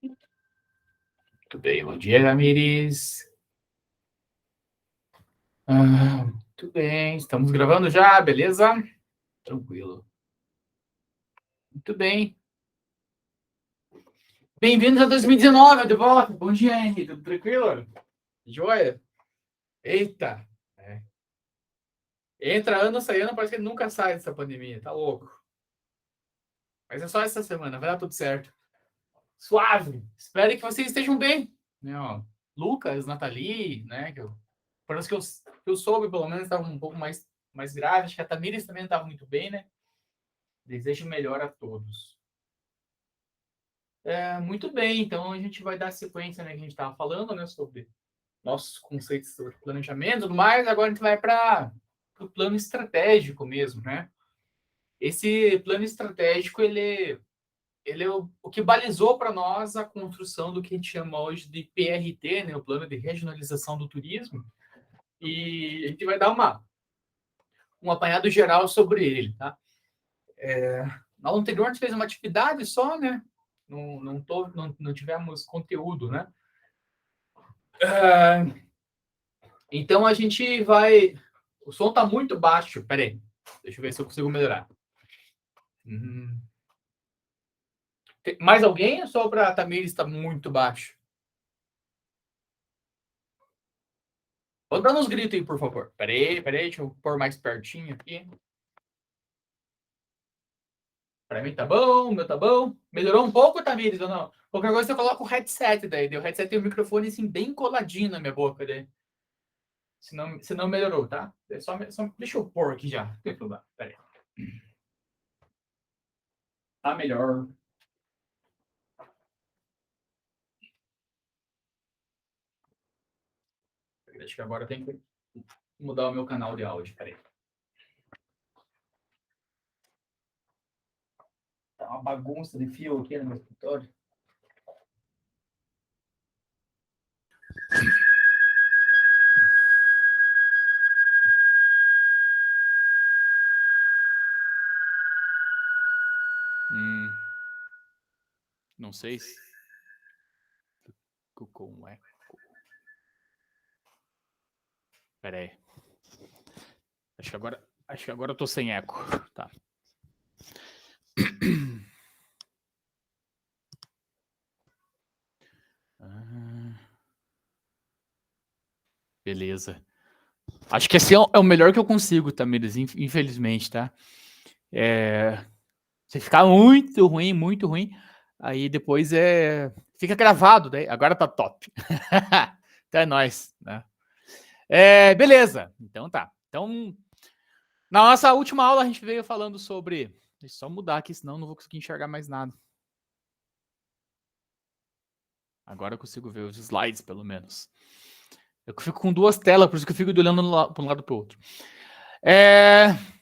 Muito bem, bom dia, Ramires. Muito bem, estamos gravando já, beleza? Tranquilo. Muito bem. Bem-vindos a 2019, de volta. Bom dia, Henrique. Tudo tranquilo? Joia? Eita. É. Entra ano, sai ano, parece que ele nunca sai dessa pandemia. Tá louco. Mas é só essa semana, vai dar tudo certo. Suave. Espero que vocês estejam bem. Né, ó, Lucas, Nathalie, né? Parece que eu soube, pelo menos, estava um pouco mais grave. Acho que a Tamires também não estava muito bem, né? Desejo melhor a todos. Muito bem, então a gente vai dar sequência, né, que a gente estava falando, né, sobre nossos conceitos sobre planejamento e tudo mais. Agora a gente vai para o plano estratégico mesmo, né? Esse plano estratégico, ele é o que balizou para nós a construção do que a gente chama hoje de PRT, né, o Plano de Regionalização do Turismo, e a gente vai dar um apanhado geral sobre ele, tá? Na aula anterior a gente fez uma atividade só, né? Não tivemos conteúdo, né? Então a gente vai. O som está muito baixo. Peraí. Deixa eu ver se eu consigo melhorar. Mais alguém ou só para a Tamires está muito baixo? Vou dar uns gritos aí, por favor. Peraí, deixa eu pôr mais pertinho aqui. Para mim tá bom, o meu tá bom. Melhorou um pouco, Tamires, ou não? Qualquer coisa você coloca o headset daí. O headset tem o microfone assim, bem coladinho na minha boca daí. Se não melhorou, tá? Deixa eu pôr aqui já. Não tem problema. Peraí. Tá melhor. Acho que agora tem que mudar o meu canal de áudio. Peraí. Tá uma bagunça de fio aqui no meu escritório. Não sei se ficou um eco. Pera aí. Acho que agora eu tô sem eco. Tá. Beleza. Acho que esse é o melhor que eu consigo, Tamires, infelizmente, tá? Se ficar muito ruim, aí depois fica gravado, daí. Agora tá top. Então é nóis, né? Beleza. Então tá. Então, na nossa última aula a gente veio falando sobre. Deixa eu só mudar aqui, senão eu não vou conseguir enxergar mais nada. Agora eu consigo ver os slides, pelo menos. Eu fico com duas telas, por isso que eu fico olhando para um lado para o outro.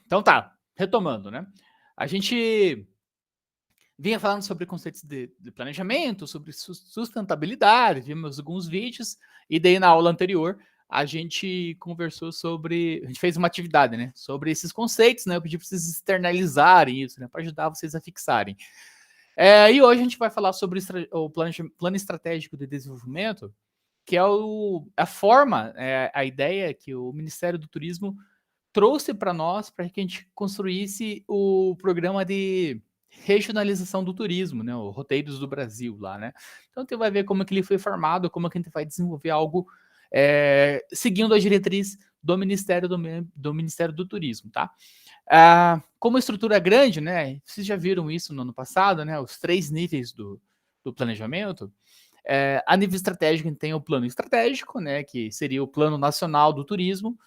Então tá, retomando, né? A gente vinha falando sobre conceitos de planejamento, sobre sustentabilidade, vimos alguns vídeos, e daí na aula anterior a gente conversou sobre, a gente fez uma atividade, né, sobre esses conceitos, né, eu pedi para vocês externalizarem isso, né, para ajudar vocês a fixarem. E hoje a gente vai falar sobre o plano estratégico de desenvolvimento, que é a forma, a ideia que o Ministério do Turismo trouxe para nós, para que a gente construísse o programa de regionalização do turismo, né, o Roteiros do Brasil lá, né. Então você vai ver como que ele foi formado, como que a gente vai desenvolver algo seguindo a diretriz do Ministério do Turismo, tá? Como a estrutura é grande, né, vocês já viram isso no ano passado, né, os 3 níveis do planejamento. A nível estratégico, a gente tem o plano estratégico, né, que seria o Plano Nacional do Turismo,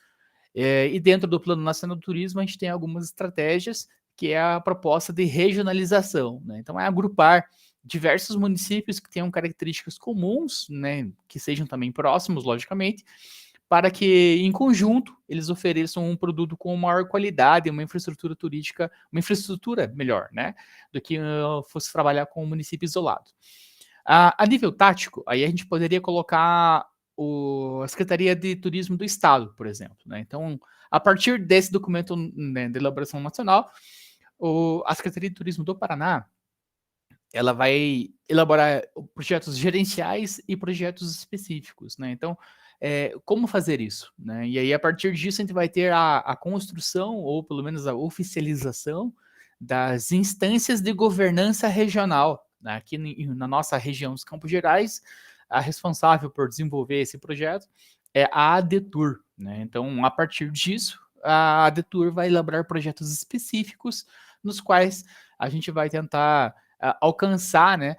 e dentro do Plano Nacional do Turismo, a gente tem algumas estratégias, que é a proposta de regionalização, né? Então, é agrupar diversos municípios que tenham características comuns, né, que sejam também próximos, logicamente, para que, em conjunto, eles ofereçam um produto com maior qualidade, uma infraestrutura turística, uma infraestrutura melhor, né, do que fosse trabalhar com um município isolado. A nível tático, aí a gente poderia colocar a Secretaria de Turismo do Estado, por exemplo, né? Então, a partir desse documento, né, de elaboração nacional, a Secretaria de Turismo do Paraná, ela vai elaborar projetos gerenciais e projetos específicos, né? Então, como fazer isso, né? E aí, a partir disso, a gente vai ter a construção, ou pelo menos a oficialização, das instâncias de governança regional, né? Aqui na nossa região dos Campos Gerais, a responsável por desenvolver esse projeto é a ADETUR, né? Então, a partir disso, a ADETUR vai elaborar projetos específicos nos quais a gente vai tentar alcançar, né,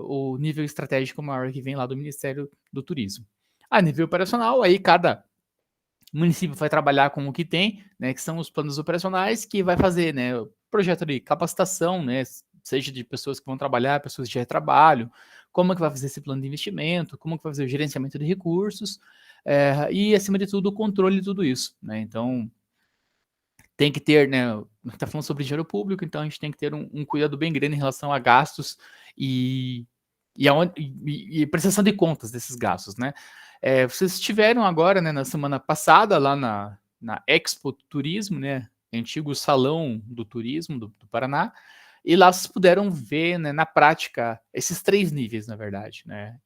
o nível estratégico maior que vem lá do Ministério do Turismo. A nível operacional, aí cada município vai trabalhar com o que tem, né, que são os planos operacionais, que vai fazer, né, o projeto de capacitação, né, seja de pessoas que vão trabalhar, pessoas que já trabalham, como é que vai fazer esse plano de investimento, como é que vai fazer o gerenciamento de recursos, e, acima de tudo, o controle de tudo isso, né? Então, tem que ter, né, tá falando sobre dinheiro público, então a gente tem que ter um cuidado bem grande em relação a gastos e, e prestação de contas desses gastos, né? Vocês estiveram agora, né, na semana passada, lá na Expo Turismo, né, antigo Salão do Turismo do Paraná, e lá vocês puderam ver, né, na prática, esses 3 níveis, na verdade, né?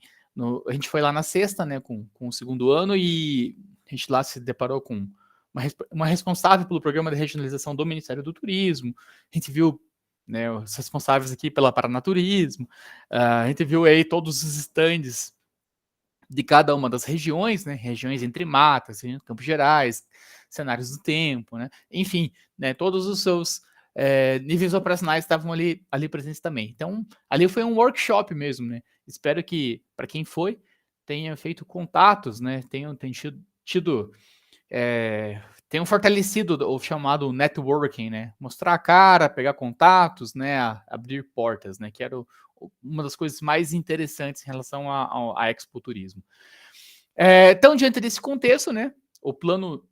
A gente foi lá na sexta, né, com o segundo ano, e a gente lá se deparou com uma responsável pelo programa de regionalização do Ministério do Turismo. A gente viu, né, os responsáveis aqui pela Paranaturismo. A gente viu aí todos os estandes de cada uma das regiões, né, regiões entre matas, Campos Gerais, cenários do tempo, né, enfim, né, todos os seus níveis operacionais estavam ali presentes também. Então, ali foi um workshop mesmo, né? Espero que, para quem foi, tenha feito contatos, né? Tenham tido tenham fortalecido o chamado networking, né? Mostrar a cara, pegar contatos, né? Abrir portas, né? Que era uma das coisas mais interessantes em relação à Expo Turismo. Então, diante desse contexto, né? O plano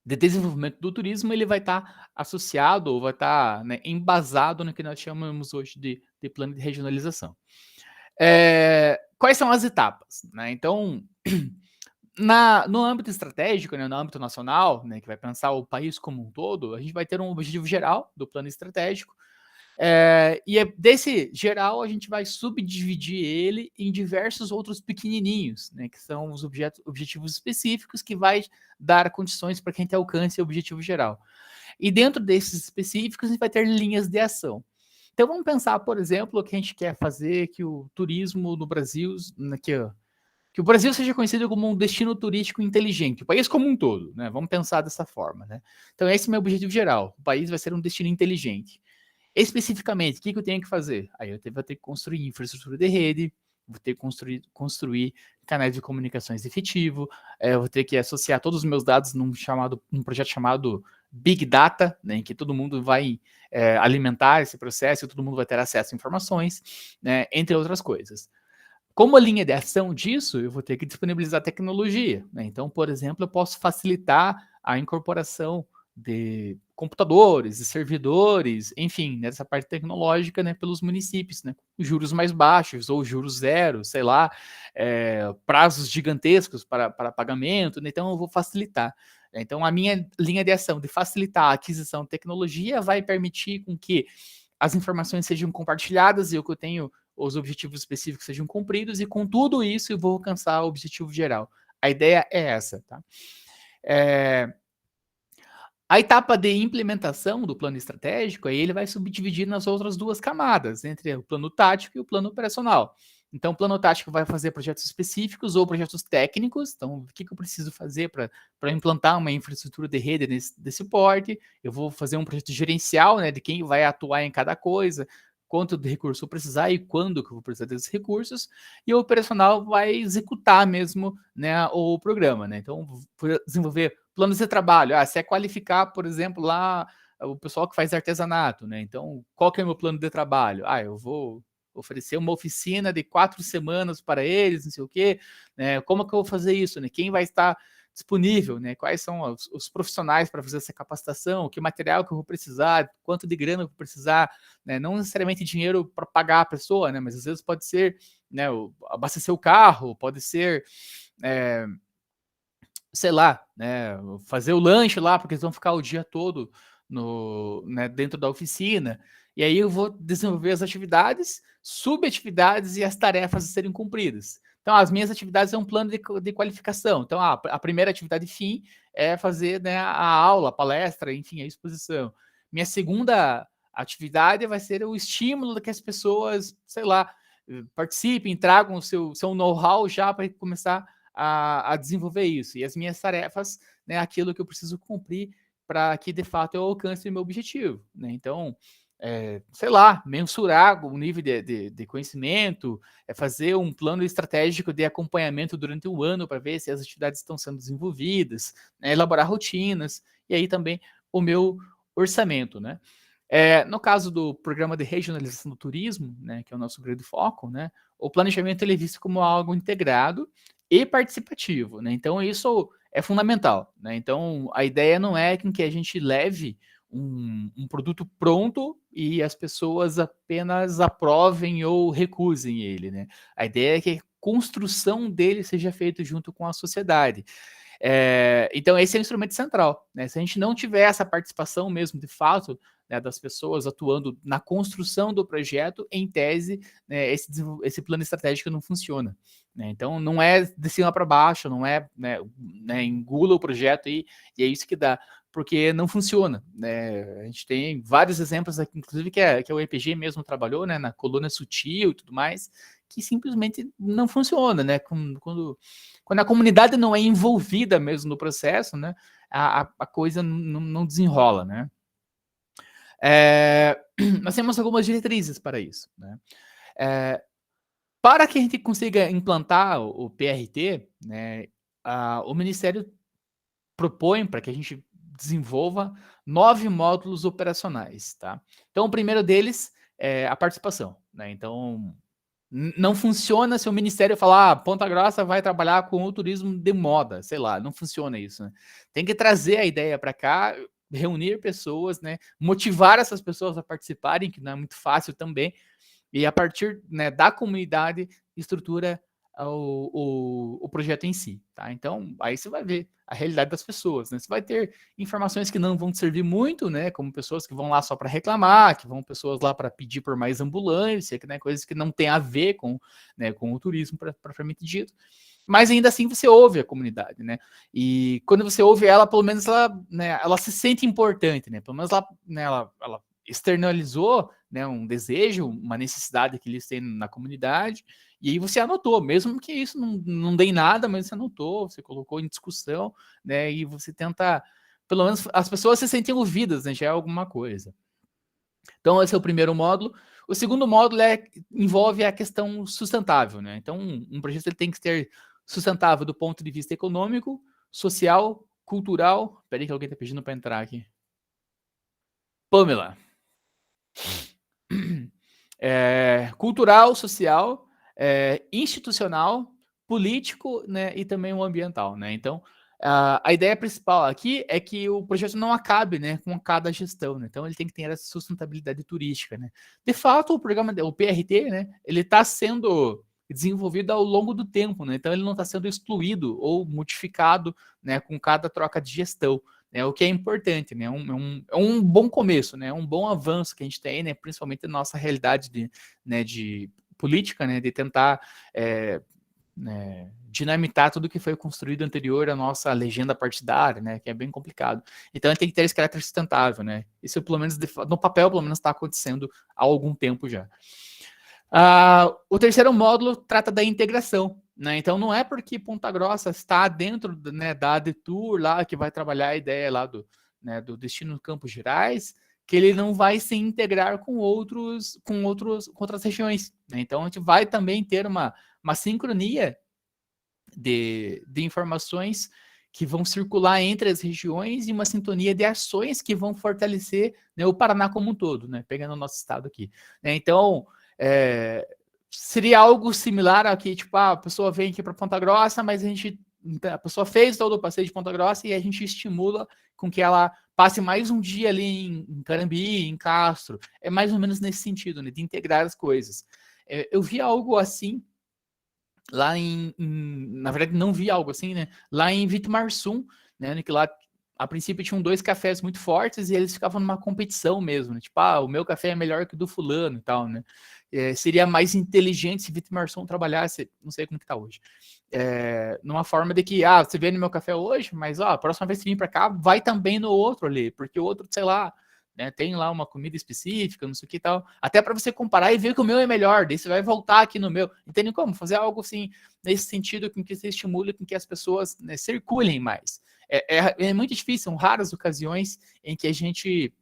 de desenvolvimento do turismo, ele vai estar associado, ou vai estar, né, embasado no que nós chamamos hoje de plano de regionalização. Quais são as etapas, né? Então, no âmbito estratégico, né, no âmbito nacional, né, que vai pensar o país como um todo, a gente vai ter um objetivo geral do plano estratégico, e desse geral a gente vai subdividir ele em diversos outros pequenininhos, né, que são os objetivos específicos que vai dar condições para que a gente alcance o objetivo geral. E dentro desses específicos a gente vai ter linhas de ação. Então vamos pensar, por exemplo, o que a gente quer fazer que o turismo no Brasil, que o Brasil seja conhecido como um destino turístico inteligente, o país como um todo, né? Vamos pensar dessa forma, né? Então, esse é o meu objetivo geral. O país vai ser um destino inteligente. Especificamente, o que eu tenho que fazer? Aí eu vou ter que construir infraestrutura de rede, vou ter que construir canais de comunicações efetivo, vou ter que associar todos os meus dados num projeto chamado Big Data, né, em que todo mundo vai alimentar esse processo e todo mundo vai ter acesso a informações, né, entre outras coisas. Como a linha de ação disso, eu vou ter que disponibilizar tecnologia, né? Então, por exemplo, eu posso facilitar a incorporação de computadores e servidores, enfim, nessa parte tecnológica, né, pelos municípios, né? Juros mais baixos ou juros zero, sei lá, prazos gigantescos para pagamento, né? Então eu vou facilitar. Então a minha linha de ação de facilitar a aquisição de tecnologia vai permitir com que as informações sejam compartilhadas e o que eu tenho, os objetivos específicos sejam cumpridos, e com tudo isso eu vou alcançar o objetivo geral. A ideia é essa, tá? A etapa de implementação do plano estratégico, aí ele vai subdividir nas outras 2 camadas, entre o plano tático e o plano operacional. Então, o plano tático vai fazer projetos específicos ou projetos técnicos. Então, o que eu preciso fazer para implantar uma infraestrutura de rede desse porte? Eu vou fazer um projeto gerencial, né, de quem vai atuar em cada coisa, quanto de recurso eu precisar e quando que eu vou precisar desses recursos. E o operacional vai executar mesmo, né, o programa, né? Então, vou desenvolver planos de trabalho. Se é qualificar, por exemplo, lá o pessoal que faz artesanato, né? Então, qual que é o meu plano de trabalho? Eu vou oferecer uma oficina de 4 semanas para eles, não sei o quê, né? Como que eu vou fazer isso, né? Quem vai estar disponível, né? Quais são os profissionais para fazer essa capacitação? Que material que eu vou precisar? Quanto de grana eu vou precisar? Né? Não necessariamente dinheiro para pagar a pessoa, né? Mas às vezes pode ser, né? Abastecer o carro, pode ser sei lá, né, fazer o lanche lá, porque eles vão ficar o dia todo dentro da oficina. E aí eu vou desenvolver as atividades, subatividades e as tarefas a serem cumpridas. Então, as minhas atividades é um plano de qualificação. Então, a primeira atividade fim é fazer, né, a aula, a palestra, enfim, a exposição. Minha segunda atividade vai ser o estímulo de que as pessoas, sei lá, participem, tragam o seu know-how já para começar a desenvolver isso. E as minhas tarefas, né, aquilo que eu preciso cumprir para que, de fato, eu alcance o meu objetivo. Né? Então, sei lá, mensurar o nível de conhecimento, fazer um plano estratégico de acompanhamento durante o ano para ver se as atividades estão sendo desenvolvidas, né, elaborar rotinas, e aí também o meu orçamento, né? No caso do programa de regionalização do turismo, né, que é o nosso grande foco, né, o planejamento ele é visto como algo integrado e participativo, né? Então isso é fundamental, né? Então a ideia não é que a gente leve um produto pronto e as pessoas apenas aprovem ou recusem ele, né? A ideia é que a construção dele seja feita junto com a sociedade. Então, esse é o instrumento central. Né? Se a gente não tiver essa participação mesmo, de fato, né, das pessoas atuando na construção do projeto, em tese, né, esse plano estratégico não funciona. Né? Então, não é de cima para baixo, não é engula o projeto e é isso que dá, porque não funciona. Né? A gente tem vários exemplos aqui, inclusive que o EPG mesmo trabalhou, né, na coluna sutil e tudo mais, que simplesmente não funciona, né? Quando a comunidade não é envolvida mesmo no processo, né? A coisa não desenrola, né? Nós temos algumas diretrizes para isso, né? Para que a gente consiga implantar o PRT, né? O Ministério propõe para que a gente desenvolva 9 módulos operacionais, tá? Então, o primeiro deles é a participação, né? Então, não funciona se o ministério falar, Ponta Grossa vai trabalhar com o turismo de moda, sei lá, não funciona isso, né? Tem que trazer a ideia para cá, reunir pessoas, né? Motivar essas pessoas a participarem, que não é muito fácil também, e a partir, né, da comunidade estrutura o projeto em si, tá? Então, aí você vai ver a realidade das pessoas, né? Você vai ter informações que não vão te servir muito, né? Como pessoas que vão lá só para reclamar, que vão pessoas lá para pedir por mais ambulância, né? Coisas que não tem a ver com, né, com o turismo propriamente dito. Mas ainda assim você ouve a comunidade, né? E quando você ouve ela, pelo menos ela se sente importante, né? Pelo menos ela externalizou, né, um desejo, uma necessidade que eles têm na comunidade, e aí você anotou, mesmo que isso não dê em nada, mas você anotou, você colocou em discussão, né, e você tenta, pelo menos as pessoas se sentem ouvidas, né, já é alguma coisa. Então esse é o primeiro módulo. O segundo módulo envolve a questão sustentável, né, então um projeto ele tem que ser sustentável do ponto de vista econômico, social, cultural. Peraí que alguém está pedindo para entrar aqui. Pamela. Cultural, social, institucional, político, né, e também o ambiental, né? Então, a ideia principal aqui é que o projeto não acabe, né, com cada gestão, né? Então, ele tem que ter essa sustentabilidade turística, né? De fato, o PRT, né, ele está sendo desenvolvido ao longo do tempo, né? Então, ele não está sendo excluído ou modificado, né, com cada troca de gestão. O que é importante, né? É um bom começo, né? Um bom avanço que a gente tem, né? Principalmente na nossa realidade de política, né? De tentar dinamitar tudo que foi construído anterior à nossa legenda partidária, né? Que é bem complicado. Então, tem que ter esse caráter sustentável, né? Isso, pelo menos, no papel, pelo menos, está acontecendo há algum tempo já. O terceiro módulo trata da integração, né? Então não é porque Ponta Grossa está dentro, né, da ADTUR lá que vai trabalhar a ideia lá do destino Campos Gerais, que ele não vai se integrar com outras regiões, né? Então a gente vai também ter uma sincronia de informações que vão circular entre as regiões e uma sintonia de ações que vão fortalecer, né, o Paraná como um todo, né? Pegando o nosso estado aqui, né? Então seria algo similar a que, tipo, a pessoa vem aqui para Ponta Grossa, mas a pessoa fez todo o passeio de Ponta Grossa e a gente estimula com que ela passe mais um dia ali em Carambi, em Castro. É mais ou menos nesse sentido, né, de integrar as coisas. Eu vi algo assim lá na verdade não vi algo assim, né, lá em Vitimarsum, né, que lá a princípio tinham 2 cafés muito fortes e eles ficavam numa competição mesmo, né? Tipo, o meu café é melhor que o do fulano e tal, né? Seria mais inteligente se Vitimarçom trabalhasse, não sei como que tá hoje, numa forma de que, você veio no meu café hoje, mas a próxima vez que vir para cá, vai também no outro ali, porque o outro, sei lá, né, tem lá uma comida específica, não sei o que e tal, até para você comparar e ver que o meu é melhor, daí você vai voltar aqui no meu, entende como? Fazer algo assim, nesse sentido, com que você estimule com que as pessoas, né, circulem mais. É muito difícil, são raras ocasiões em que a gente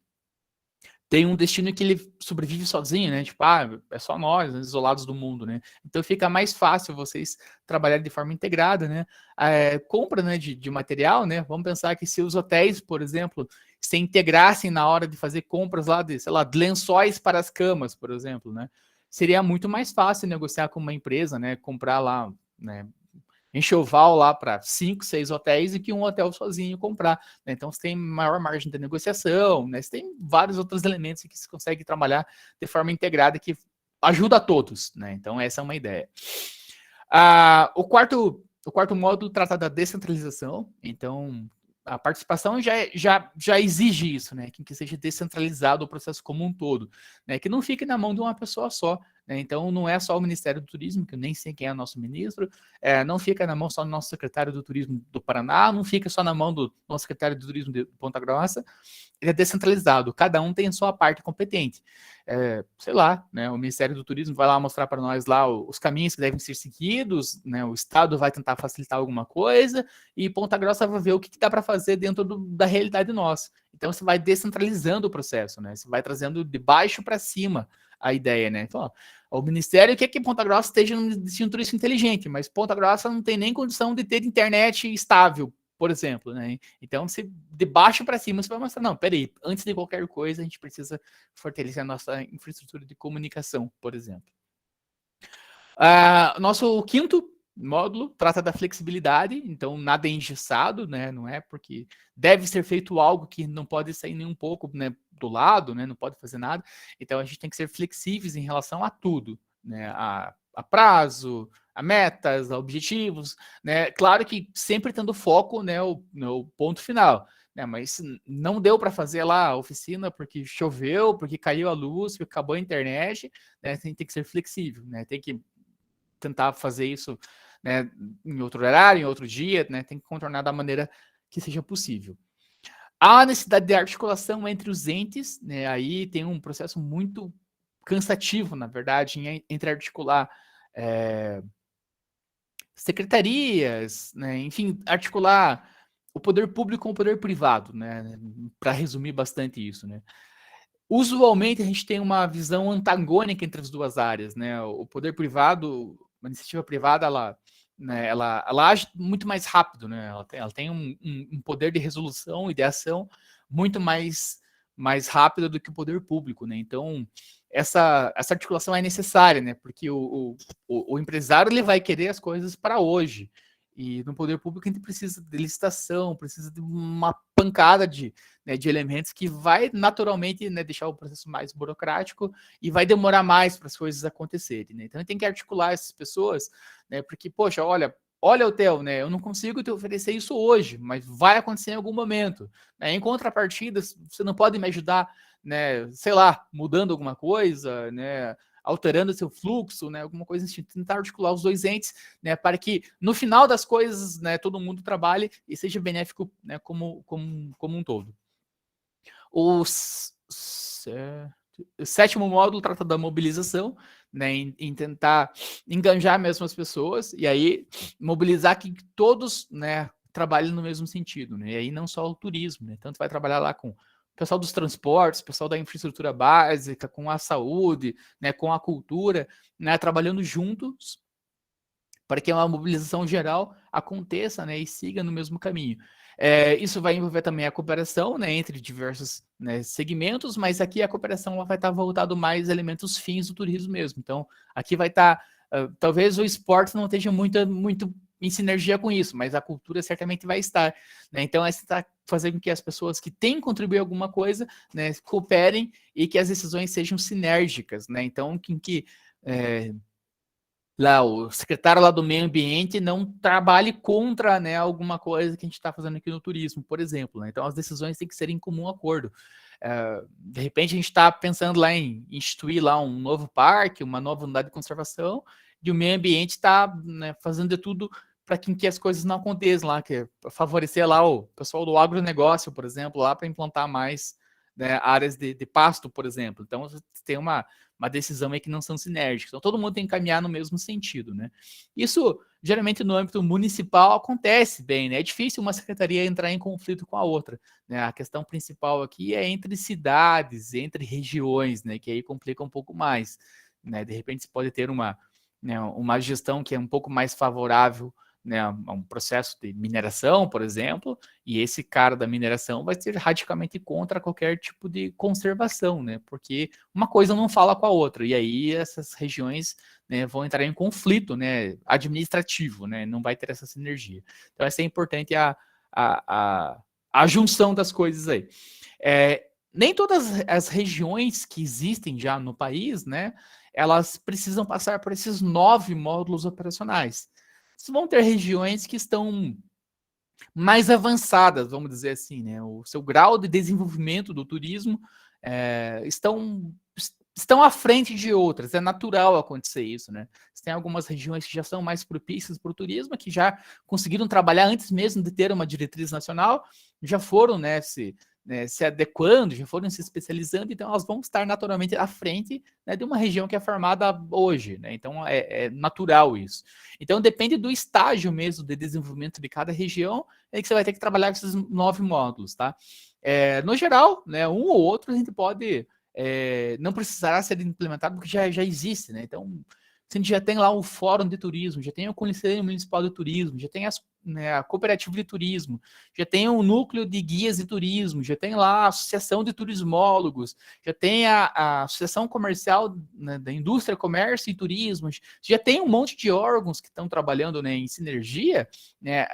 tem um destino que ele sobrevive sozinho, né? Tipo, é só nós, né, isolados do mundo, né? Então fica mais fácil vocês trabalharem de forma integrada, né? Compra, né, de material, né? Vamos pensar que se os hotéis, por exemplo, se integrassem na hora de fazer compras lá de, sei lá, de lençóis para as camas, por exemplo, né? Seria muito mais fácil negociar com uma empresa, né? Comprar lá, né, enxoval lá para 5, 6 hotéis e que um hotel sozinho comprar. Né? Então você tem maior margem de negociação, né? Você tem vários outros elementos que se consegue trabalhar de forma integrada que ajuda a todos. Né? Então essa é uma ideia. O quarto módulo trata da descentralização. Então a participação já exige isso, né? Que seja descentralizado o processo como um todo, né? Que não fique na mão de uma pessoa só. Né? Então não é só o Ministério do Turismo, que eu nem sei quem é o nosso ministro, não fica na mão só do nosso secretário do Turismo do Paraná, não fica só na mão do nosso secretário do Turismo de Ponta Grossa, ele é descentralizado, cada um tem a sua parte competente. Sei lá, né, o Ministério do Turismo vai lá mostrar para nós lá os caminhos que devem ser seguidos, né, o Estado vai tentar facilitar alguma coisa, e Ponta Grossa vai ver o que dá para fazer dentro da realidade nossa. Então você vai descentralizando o processo, né, você vai trazendo de baixo para cima a ideia, né? Então, o Ministério quer que Ponta Grossa esteja num destino turístico inteligente, mas Ponta Grossa não tem nem condição de ter internet estável, por exemplo, né? Então, se de baixo para cima, você vai mostrar, não, peraí, antes de qualquer coisa, a gente precisa fortalecer a nossa infraestrutura de comunicação, por exemplo. Nosso quinto módulo trata da flexibilidade, então nada é engessado, né? Não é porque deve ser feito algo que não pode sair nem um pouco, né, do lado, né? Não pode fazer nada. Então a gente tem que ser flexíveis em relação a tudo, né? A prazo, a metas, a objetivos, né? Claro que sempre tendo foco, né, no ponto final. Né, mas não deu para fazer lá a oficina porque choveu, porque caiu a luz, porque acabou a internet, né, tem que ser flexível, né, tem que tentar fazer isso, né, em outro horário, em outro dia, né, tem que contornar da maneira que seja possível. Há necessidade de articulação entre os entes, né, aí tem um processo muito cansativo, na verdade, entre articular secretarias, né, enfim, articular o poder público com o poder privado, né, para resumir bastante isso, né. Usualmente a gente tem uma visão antagônica entre as duas áreas, né? O poder privado, a iniciativa privada, né, ela age muito mais rápido, né? Ela tem um poder de resolução e de ação muito mais rápido do que o poder público, né? Então essa articulação é necessária, né? Porque o empresário ele vai querer as coisas para hoje. E no poder público a gente precisa de licitação, precisa de uma pancada de elementos que vai naturalmente, né, deixar o processo mais burocrático e vai demorar mais para as coisas acontecerem. Né? Então, tem que articular essas pessoas, né, porque, poxa, olha, hotel, né, eu não consigo te oferecer isso hoje, mas vai acontecer em algum momento. Né? Em contrapartida, você não pode me ajudar, né, sei lá, mudando alguma coisa, né, alterando seu fluxo, né, alguma coisa assim, tentar articular os dois entes, né, para que no final das coisas, né, todo mundo trabalhe e seja benéfico, né, como um todo. O sétimo módulo trata da mobilização, né, em tentar enganjar mesmo as pessoas e aí mobilizar que todos, né, trabalhem no mesmo sentido, né, e aí não só o turismo, né, tanto vai trabalhar lá com o pessoal dos transportes, o pessoal da infraestrutura básica, com a saúde, né, com a cultura, né, trabalhando juntos para que uma mobilização geral aconteça, né, e siga no mesmo caminho. Isso vai envolver também a cooperação, né, entre diversos, né, segmentos, mas aqui a cooperação ela vai estar voltado mais a elementos fins do turismo mesmo. Então, aqui vai estar, talvez o esporte não esteja muito em sinergia com isso, mas a cultura certamente vai estar. Né? Então, está fazendo com que as pessoas que têm contribuído alguma coisa, né, cooperem e que as decisões sejam sinérgicas. Né? Então, que lá o secretário lá do meio ambiente não trabalhe contra, né, alguma coisa que a gente está fazendo aqui no turismo, por exemplo, né? Então as decisões têm que ser em comum acordo. De repente a gente está pensando lá em instituir lá um novo parque, uma nova unidade de conservação, e o meio ambiente está, né, fazendo de tudo para que as coisas não aconteçam lá, que é favorecer lá o pessoal do agronegócio, por exemplo, lá para implantar mais, né, áreas de pasto, por exemplo. Então tem uma decisão aí que não são sinérgicas. Então, todo mundo tem que caminhar no mesmo sentido, né? Isso, geralmente, no âmbito municipal, acontece bem, né? É difícil uma secretaria entrar em conflito com a outra, né? A questão principal aqui é entre cidades, entre regiões, né? Que aí complica um pouco mais, né? De repente, você pode ter né, uma gestão que é um pouco mais favorável, né, a um processo de mineração, por exemplo, e esse cara da mineração vai ser radicalmente contra qualquer tipo de conservação, né? Porque uma coisa não fala com a outra, e aí essas regiões, né, vão entrar em conflito, né, administrativo, né? Não vai ter essa sinergia. Então, essa é importante a junção das coisas aí. Nem todas as regiões que existem já no país, né, elas precisam passar por esses 9 módulos operacionais. Vão ter regiões que estão mais avançadas, vamos dizer assim, né? O seu grau de desenvolvimento do turismo estão à frente de outras. É natural acontecer isso, né? Você tem algumas regiões que já são mais propícias para o turismo, que já conseguiram trabalhar antes mesmo de ter uma diretriz nacional, já foram, né, se adequando, já foram se especializando, então elas vão estar naturalmente à frente, né, de uma região que é formada hoje, né? Então é natural isso. Então depende do estágio mesmo de desenvolvimento de cada região, é que você vai ter que trabalhar com esses 9 módulos, tá? No geral, né, um ou outro a gente pode não precisará ser implementado porque já existe, né? Então, a gente já tem lá o Fórum de Turismo, já tem o Conselho Municipal de Turismo, já tem a Cooperativa de Turismo, já tem o Núcleo de Guias de Turismo, já tem lá a Associação de Turismólogos, já tem a Associação Comercial, né, da Indústria, Comércio e Turismo, já tem um monte de órgãos que estão trabalhando, né, em sinergia, né,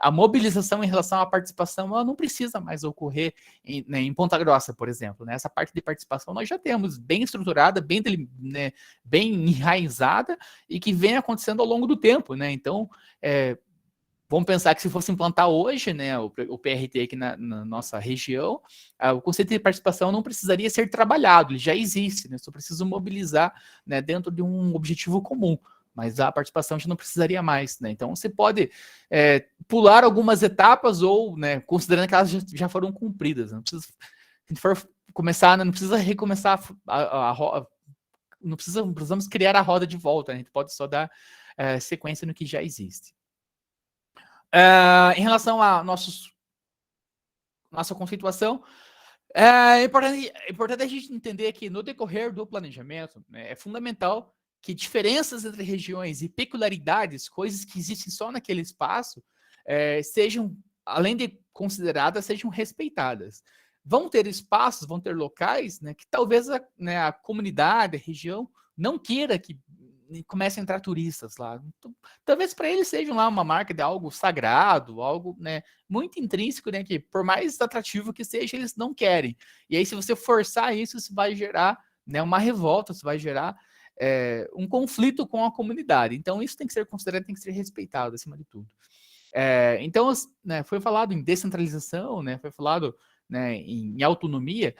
a mobilização em relação à participação ela não precisa mais ocorrer em Ponta Grossa, por exemplo. Né? Essa parte de participação nós já temos bem estruturada, né, bem enraizada e que vem acontecendo ao longo do tempo. Né? Então, vamos pensar que se fosse implantar hoje, né, o PRT aqui na nossa região, o conceito de participação não precisaria ser trabalhado, ele já existe, né, só precisa mobilizar, né, dentro de um objetivo comum, mas a participação já não precisaria mais, né, então você pode pular algumas etapas ou, né, considerando que elas já foram cumpridas, não precisa, se a gente for começar, né, não precisa recomeçar não precisamos criar a roda de volta, né, a gente pode só dar sequência no que já existe. Em relação a nossa conceituação, é importante a gente entender que no decorrer do planejamento, né, é fundamental que diferenças entre regiões e peculiaridades, coisas que existem só naquele espaço, sejam, além de consideradas, sejam respeitadas. Vão ter espaços, vão ter locais, né, que talvez a comunidade, a região, não queira que comece a entrar turistas lá. Então, talvez para eles sejam lá uma marca de algo sagrado, algo, né, muito intrínseco, né, que por mais atrativo que seja, eles não querem. E aí, se você forçar isso, isso vai gerar, né, uma revolta, isso vai gerar um conflito com a comunidade. Então, isso tem que ser considerado, tem que ser respeitado, acima de tudo. Então, né, foi falado em descentralização, né, foi falado, né, em autonomia.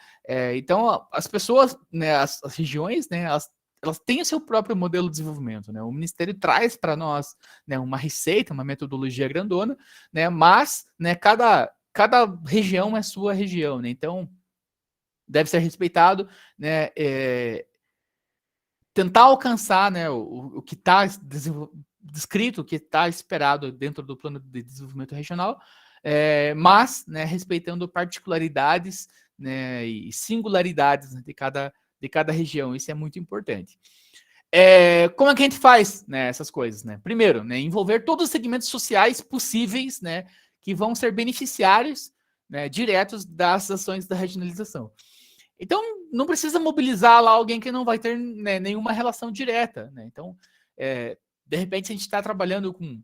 Então, as pessoas, né, as regiões, né, elas têm o seu próprio modelo de desenvolvimento, né? O Ministério traz para nós, né, uma receita, uma metodologia grandona, né? Mas, né, cada região é sua região, né? Então, deve ser respeitado, né? Tentar alcançar, né, o que está descrito, o que está esperado dentro do plano de desenvolvimento regional, mas, né, respeitando particularidades, né, e singularidades, né, de cada região. Isso é muito importante. Como é que a gente faz, né, essas coisas? Né? Primeiro, né, envolver todos os segmentos sociais possíveis, né, que vão ser beneficiários, né, diretos das ações da regionalização. Então, não precisa mobilizar lá alguém que não vai ter, né, nenhuma relação direta. Né? Então, de repente, a gente está trabalhando com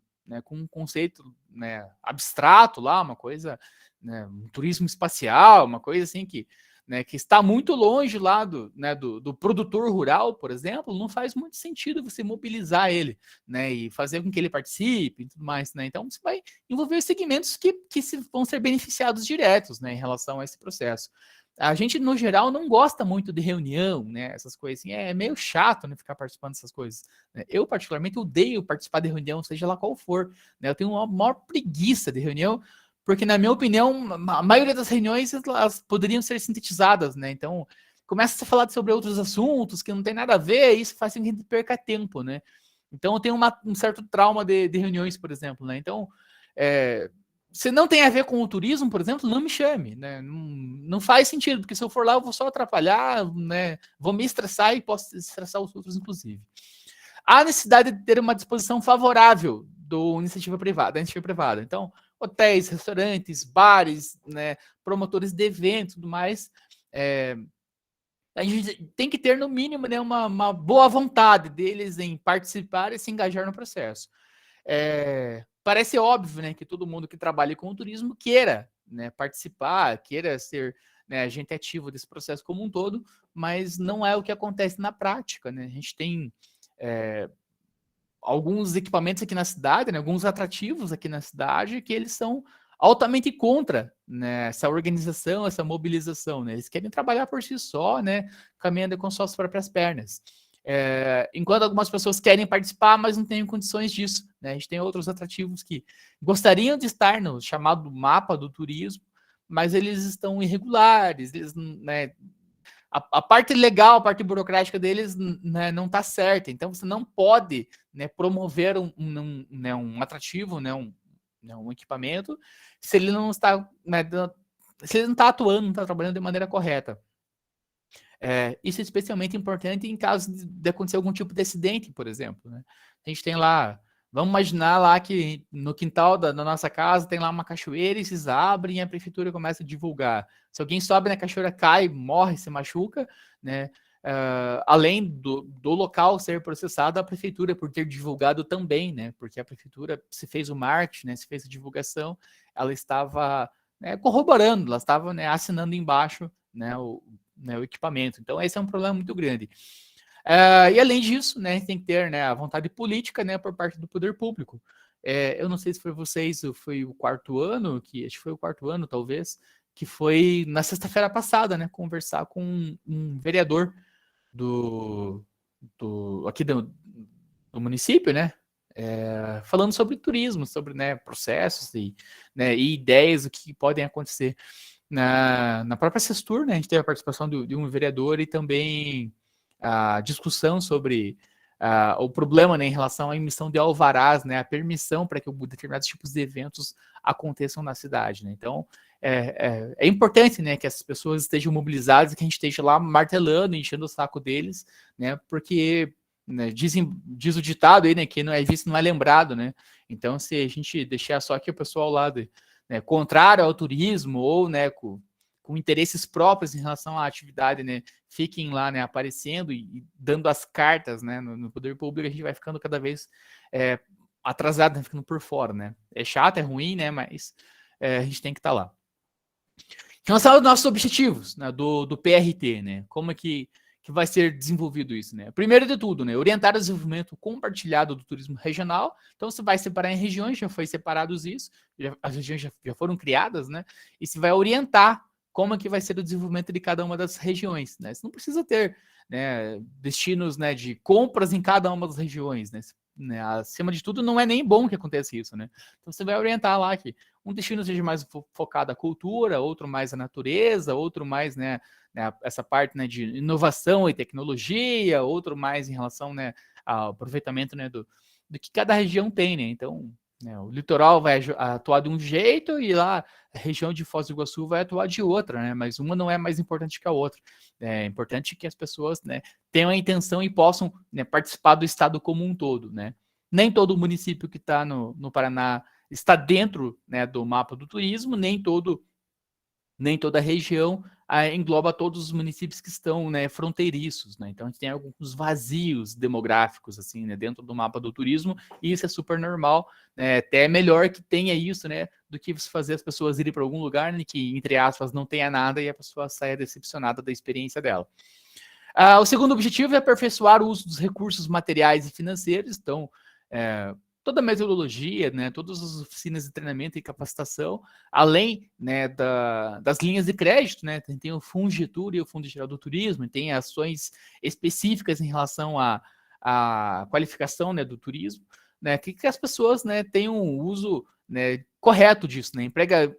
um conceito, né, abstrato lá, uma coisa, né, um turismo espacial, uma coisa assim que né, que está muito longe lá do produtor rural, por exemplo, não faz muito sentido você mobilizar ele, né, e fazer com que ele participe e tudo mais, né? Então você vai envolver segmentos que vão ser beneficiados diretos, né, em relação a esse processo. A gente, no geral, não gosta muito de reunião, né? Essas coisas assim, é meio chato, né, ficar participando dessas coisas, né? Eu, particularmente, odeio participar de reunião, seja lá qual for, né? Eu tenho uma maior preguiça de reunião, porque, na minha opinião, a maioria das reuniões elas poderiam ser sintetizadas, né? Então, começa a falar sobre outros assuntos que não tem nada a ver, e isso faz com que a gente perca tempo, né? Então, eu tenho um certo trauma de reuniões, por exemplo, né? Então, se não tem a ver com o turismo, por exemplo, não me chame, né? Não faz sentido, porque se eu for lá, eu vou só atrapalhar, né? Vou me estressar e posso estressar os outros, inclusive. Há necessidade de ter uma disposição favorável da iniciativa privada. Então, hotéis, restaurantes, bares, né, promotores de eventos, tudo mais, a gente tem que ter, no mínimo, né, uma boa vontade deles em participar e se engajar no processo. Parece óbvio, né, que todo mundo que trabalha com o turismo queira, né, participar, queira ser, né, agente ativo desse processo como um todo, mas não é o que acontece na prática, né? A gente tem alguns equipamentos aqui na cidade, né, alguns atrativos aqui na cidade, que eles são altamente contra, né, essa organização, essa mobilização, né? Eles querem trabalhar por si só, né, caminhando com suas próprias pernas. Enquanto algumas pessoas querem participar, mas não têm condições disso, né? A gente tem outros atrativos que gostariam de estar no chamado mapa do turismo, mas eles estão irregulares, eles, né, a parte legal, a parte burocrática deles, né, não está certa. Então você não pode, né, promover um atrativo, né, um equipamento, se ele não está, né, se ele não está atuando, não está trabalhando de maneira correta. Isso é especialmente importante em caso de acontecer algum tipo de acidente, por exemplo, né? A gente tem lá, vamos imaginar lá que no quintal da nossa casa tem lá uma cachoeira e esses abrem e a prefeitura começa a divulgar. Se alguém sobe na cachoeira, cai, morre, se machuca, né? Além do local ser processado, a prefeitura por ter divulgado também, né? Porque a prefeitura se fez o marketing, né? Se fez a divulgação, ela estava, né, corroborando, ela estava, né, assinando embaixo, né, o equipamento. Então, esse é um problema muito grande. E além disso, né, tem que ter, né, a vontade política, né, por parte do poder público. Eu não sei se foi vocês, ou foi o quarto ano, acho que foi o quarto ano, talvez, que foi na sexta-feira passada, né, conversar com um vereador aqui do município, né, falando sobre turismo, sobre, né, processos né, e ideias do que podem acontecer. Na própria Sestur, né, a gente teve a participação de um vereador e também a discussão sobre o problema, né, em relação à emissão de alvarás, né, a permissão para que determinados tipos de eventos aconteçam na cidade. Né? Então, é importante, né, que essas pessoas estejam mobilizadas e que a gente esteja lá martelando, enchendo o saco deles, né, porque, né, diz o ditado aí, né, que não é visto, não é lembrado, né? Então, se a gente deixar só que o pessoal lá né, contrário ao turismo ou, né, com interesses próprios em relação à atividade, né, fiquem lá, né, aparecendo e dando as cartas, né, no poder público, a gente vai ficando cada vez atrasado, né, ficando por fora, né. É chato, é ruim, né, mas a gente tem que estar lá. Em relação aos nossos objetivos, né, do PRT, né, como é que vai ser desenvolvido isso, né? Primeiro de tudo, né, orientar o desenvolvimento compartilhado do turismo regional. Então, você vai separar em regiões, já foi separados isso, as regiões já foram criadas, né? E se vai orientar como é que vai ser o desenvolvimento de cada uma das regiões, né? Você não precisa ter, né, destinos, né, de compras em cada uma das regiões, né? Acima de tudo, não é nem bom que aconteça isso, né? Então, você vai orientar lá que um destino seja mais focado à cultura, outro mais à natureza, outro mais, né, essa parte, né, de inovação e tecnologia, outro mais em relação, né, ao aproveitamento, né, do que cada região tem, né? Então, né, o litoral vai atuar de um jeito e lá a região de Foz do Iguaçu vai atuar de outra, né? Mas uma não é mais importante que a outra. É importante que as pessoas, né, tenham a intenção e possam, né, participar do estado como um todo, né? Nem todo município que está no Paraná está dentro, né, do mapa do turismo, nem todo nem toda a região engloba todos os municípios que estão, né, fronteiriços, né? Então a gente tem alguns vazios demográficos assim, né, dentro do mapa do turismo, e isso é super normal, né? Até é melhor que tenha isso, né, do que você fazer as pessoas irem para algum lugar, né, que entre aspas não tenha nada e a pessoa saia decepcionada da experiência dela. O segundo objetivo é aperfeiçoar o uso dos recursos materiais e financeiros. Então, toda a metodologia, né, todas as oficinas de treinamento e capacitação, além, né, das linhas de crédito, né, tem o Fungitur e o Fundo Geral do Turismo, e tem ações específicas em relação à qualificação, né, do turismo, né, que as pessoas, né, tenham um uso, né, correto disso, né,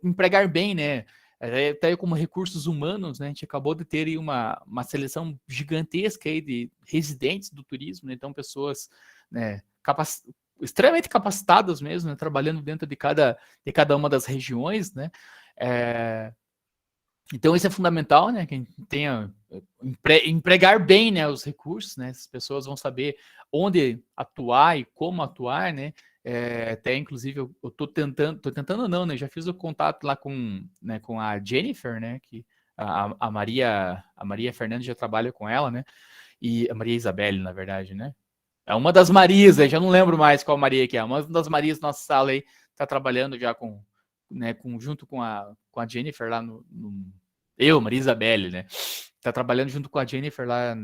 empregar bem, né, até como recursos humanos, né, a gente acabou de ter aí uma seleção gigantesca aí de residentes do turismo, né, então pessoas, né, extremamente capacitadas mesmo, né, trabalhando dentro de cada uma das regiões, né, então isso é fundamental, né, que a gente tenha, empregar bem, né, os recursos, né, as pessoas vão saber onde atuar e como atuar, né, até inclusive eu tô tentando não, né, já fiz o contato lá né, com a Jennifer, né, que a Maria Fernandes já trabalha com ela, né, e a Maria Isabelle, na verdade, né, é uma das Marias, já não lembro mais qual Maria que é. Uma das Marias da nossa sala aí tá trabalhando já né, junto com a Jennifer lá Maria Isabelle, né? Tá trabalhando junto com a Jennifer lá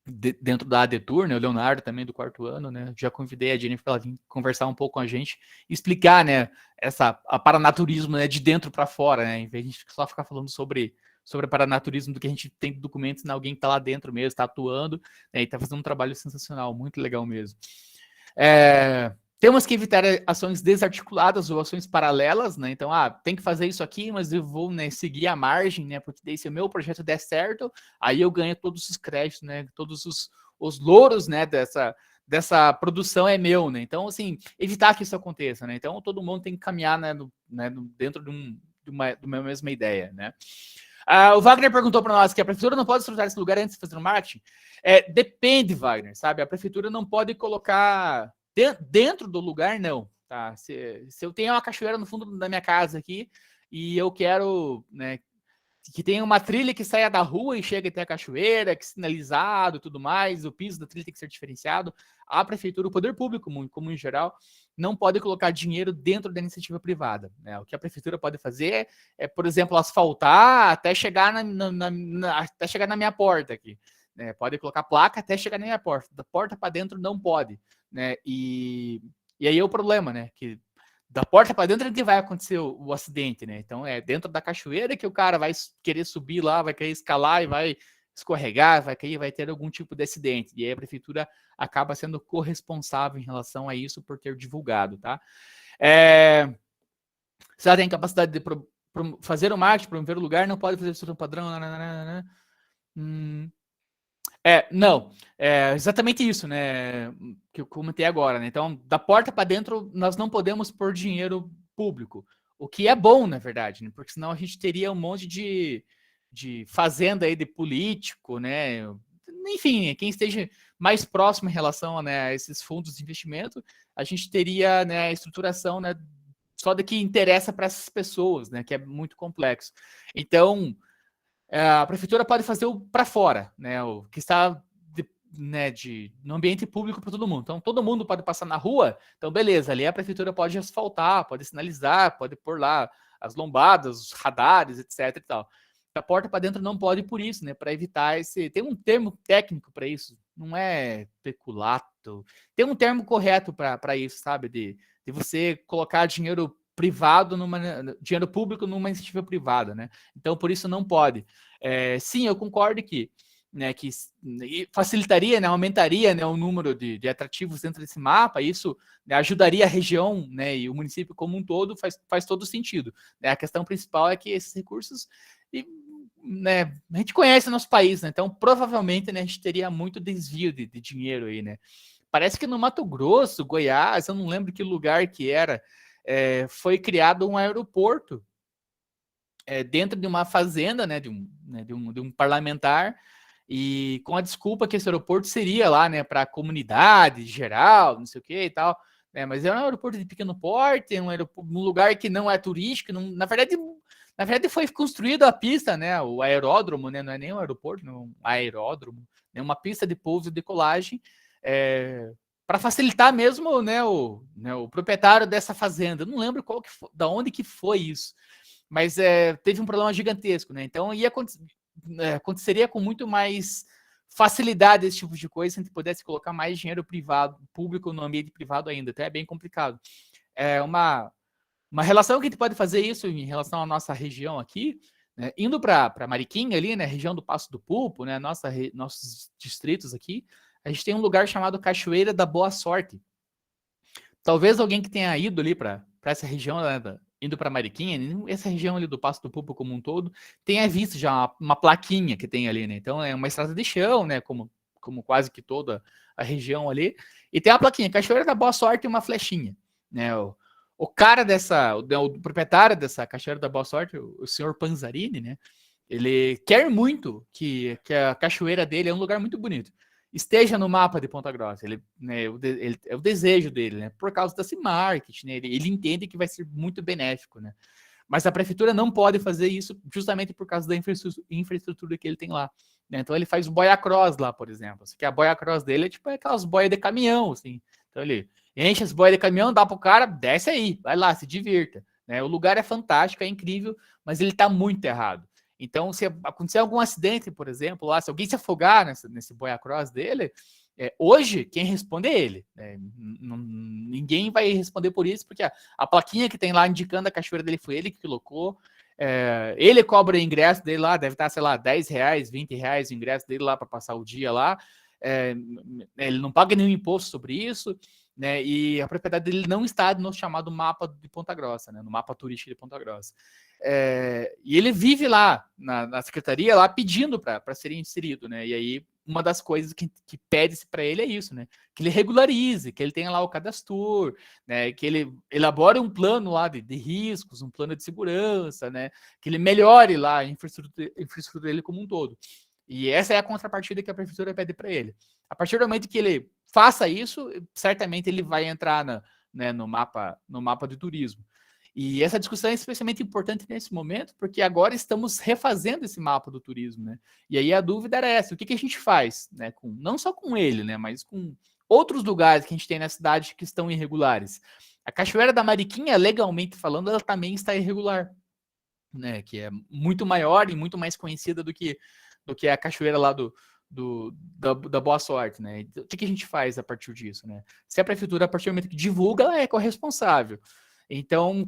dentro da ADTour, né? O Leonardo também do quarto ano, né? Já convidei a Jennifer para ela vir conversar um pouco com a gente, explicar, né, a paranaturismo, né, de dentro para fora, né? Em vez de a gente só ficar falando sobre paranaturismo do que a gente tem de documentos, né, alguém que tá lá dentro mesmo, está atuando, né, e tá fazendo um trabalho sensacional, muito legal mesmo. Temos que evitar ações desarticuladas ou ações paralelas, né? Então, tem que fazer isso aqui, mas eu vou, né, seguir a margem, né? Porque daí se o meu projeto der certo, aí eu ganho todos os créditos, né? Todos os louros, né, dessa produção é meu, né? Então, assim, evitar que isso aconteça, né? Então, todo mundo tem que caminhar, né, dentro de uma mesma ideia, né? O Wagner perguntou para nós que a prefeitura não pode estruturar esse lugar antes de fazer o marketing. Depende, Wagner, sabe? A prefeitura não pode colocar dentro do lugar, não. Tá? Se eu tenho uma cachoeira no fundo da minha casa aqui e eu quero, né, que tenha uma trilha que saia da rua e chegue até a cachoeira, que sinalizado e tudo mais, o piso da trilha tem que ser diferenciado, a prefeitura, o poder público, como em geral, não pode colocar dinheiro dentro da iniciativa privada, né? O que a prefeitura pode fazer é, por exemplo, asfaltar até chegar até chegar na minha porta aqui, né? Pode colocar placa até chegar na minha porta, da porta para dentro não pode, né? E aí é o problema, né? Que da porta para dentro é que vai acontecer o acidente, né? Então é dentro da cachoeira que o cara vai querer subir lá, vai querer escalar e vai escorregar, vai cair, vai ter algum tipo de acidente. E aí a prefeitura acaba sendo corresponsável em relação a isso por ter divulgado, tá? Se ela tem capacidade de fazer o marketing, promover o lugar, não pode fazer isso no padrão. Não, é exatamente isso, né, que eu comentei agora, né? Então, da porta para dentro, nós não podemos pôr dinheiro público, o que é bom, na verdade, né? Porque senão a gente teria um monte de fazenda aí de político, né? Enfim, quem esteja mais próximo em relação, né, a esses fundos de investimento, a gente teria, né, a estruturação, né, só do que interessa para essas pessoas, né, que é muito complexo. Então, a prefeitura pode fazer o para fora, né, o que está no ambiente público para todo mundo. Então, todo mundo pode passar na rua, então beleza, ali a prefeitura pode asfaltar, pode sinalizar, pode pôr lá as lombadas, os radares, etc e tal. Da porta para dentro não pode por isso, né, para evitar esse... Tem um termo técnico para isso, não é peculato, tem um termo correto para isso, sabe, de você colocar dinheiro privado dinheiro público numa iniciativa privada, né? Então, por isso não pode. Sim, eu concordo que, né, que facilitaria, né, aumentaria, né, o número de atrativos dentro desse mapa, isso, né, ajudaria a região, né, e o município como um todo, faz todo sentido. Né? A questão principal é que esses recursos, né, a gente conhece o nosso país, né, então provavelmente, né, a gente teria muito desvio de dinheiro aí, né? Parece que no Mato Grosso, Goiás, eu não lembro que lugar que era, foi criado um aeroporto dentro de uma fazenda, né, de um parlamentar, e com a desculpa que esse aeroporto seria lá, né, para a comunidade geral, não sei o que e tal, né, mas é um aeroporto de pequeno porte, um lugar que não é turístico, não, na verdade Na verdade, foi construída a pista, né? O aeródromo, né? Não é nem um aeroporto, não é um aeródromo, é uma pista de pouso e decolagem, para facilitar mesmo, né, o proprietário dessa fazenda. Eu não lembro da onde que foi isso, mas teve um problema gigantesco, né? Então aconteceria com muito mais facilidade esse tipo de coisa se a gente pudesse colocar mais dinheiro público no ambiente privado ainda. Até é bem complicado. É uma relação que a gente pode fazer isso em relação à nossa região aqui, né? Indo para Mariquinha ali, né, região do Passo do Pulpo, né, nossos distritos aqui, a gente tem um lugar chamado Cachoeira da Boa Sorte. Talvez alguém que tenha ido ali para essa região, né, indo para Mariquinha, essa região ali do Passo do Pulpo como um todo, tenha visto já uma plaquinha que tem ali, né? Então é uma estrada de chão, né, como quase que toda a região ali, e tem a plaquinha Cachoeira da Boa Sorte e uma flechinha, né? O cara o proprietário dessa Cachoeira da Boa Sorte, o senhor Panzarini, né? Ele quer muito que a cachoeira dele é um lugar muito bonito. Esteja no mapa de Ponta Grossa. É o desejo dele, né? Por causa desse marketing, né? Ele entende que vai ser muito benéfico, né? Mas a prefeitura não pode fazer isso justamente por causa da infraestrutura que ele tem lá, né? Então ele faz boia cross lá, por exemplo. Que a boia cross dele é tipo aquelas boias de caminhão, assim. Então ele enche as boias de caminhão, dá pro cara, desce aí, vai lá, se divirta, né? O lugar é fantástico, é incrível, mas ele tá muito errado. Então, se acontecer algum acidente, por exemplo, lá, se alguém se afogar nesse boia cross dele, hoje quem responde é ele. Né? Ninguém vai responder por isso, porque a plaquinha que tem lá indicando a cachoeira dele foi ele que colocou. Ele cobra o ingresso dele lá, deve estar, sei lá, R$10, R$20 o ingresso dele lá para passar o dia lá. Ele não paga nenhum imposto sobre isso, né? E a propriedade dele não está no chamado mapa de Ponta Grossa, né? No mapa turístico de Ponta Grossa. E ele vive lá na secretaria lá pedindo para ser inserido, né? E aí uma das coisas que pede-se para ele é isso, né? Que ele regularize, que ele tenha lá o cadastro, né? Que ele elabore um plano lá de riscos, um plano de segurança, né? Que ele melhore lá a infraestrutura dele como um todo. E essa é a contrapartida que a prefeitura pede para ele. A partir do momento que ele faça isso, certamente ele vai entrar no mapa de turismo. E essa discussão é especialmente importante nesse momento, porque agora estamos refazendo esse mapa do turismo, né? E aí a dúvida era essa: o que a gente faz, né? Não só com ele, né? Mas com outros lugares que a gente tem na cidade que estão irregulares. A Cachoeira da Mariquinha, legalmente falando, ela também está irregular, né? Que é muito maior e muito mais conhecida do que a cachoeira lá da Boa Sorte, né? O que a gente faz a partir disso, né? Se a prefeitura, a partir do momento que divulga, ela é corresponsável. Então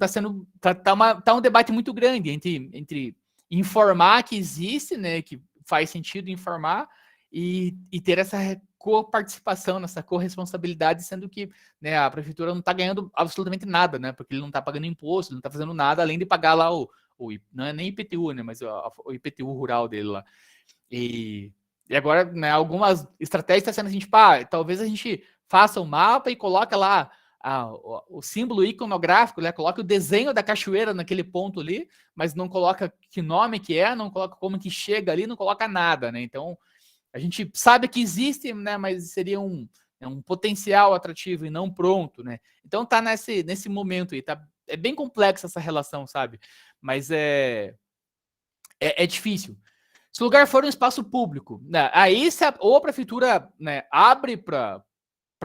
tá um debate muito grande entre informar que existe, né? Que faz sentido informar e ter essa coparticipação, nessa corresponsabilidade, sendo que, né, a prefeitura não está ganhando absolutamente nada, né? Porque ele não está pagando imposto, ele não está fazendo nada além de pagar lá não é nem IPTU, né? Mas o IPTU rural dele lá. E agora, né, algumas estratégias estão sendo assim, tipo, talvez a gente faça um mapa e coloque lá o símbolo iconográfico, né? Coloca o desenho da cachoeira naquele ponto ali, mas não coloca que nome que é, não coloca como que chega ali, não coloca nada, né? Então, a gente sabe que existe, né? Mas seria um potencial atrativo e não pronto, né? Então tá nesse momento aí, tá? É bem complexa essa relação, sabe? Mas é difícil. Se o lugar for um espaço público, né, aí ou a prefeitura, né, abre para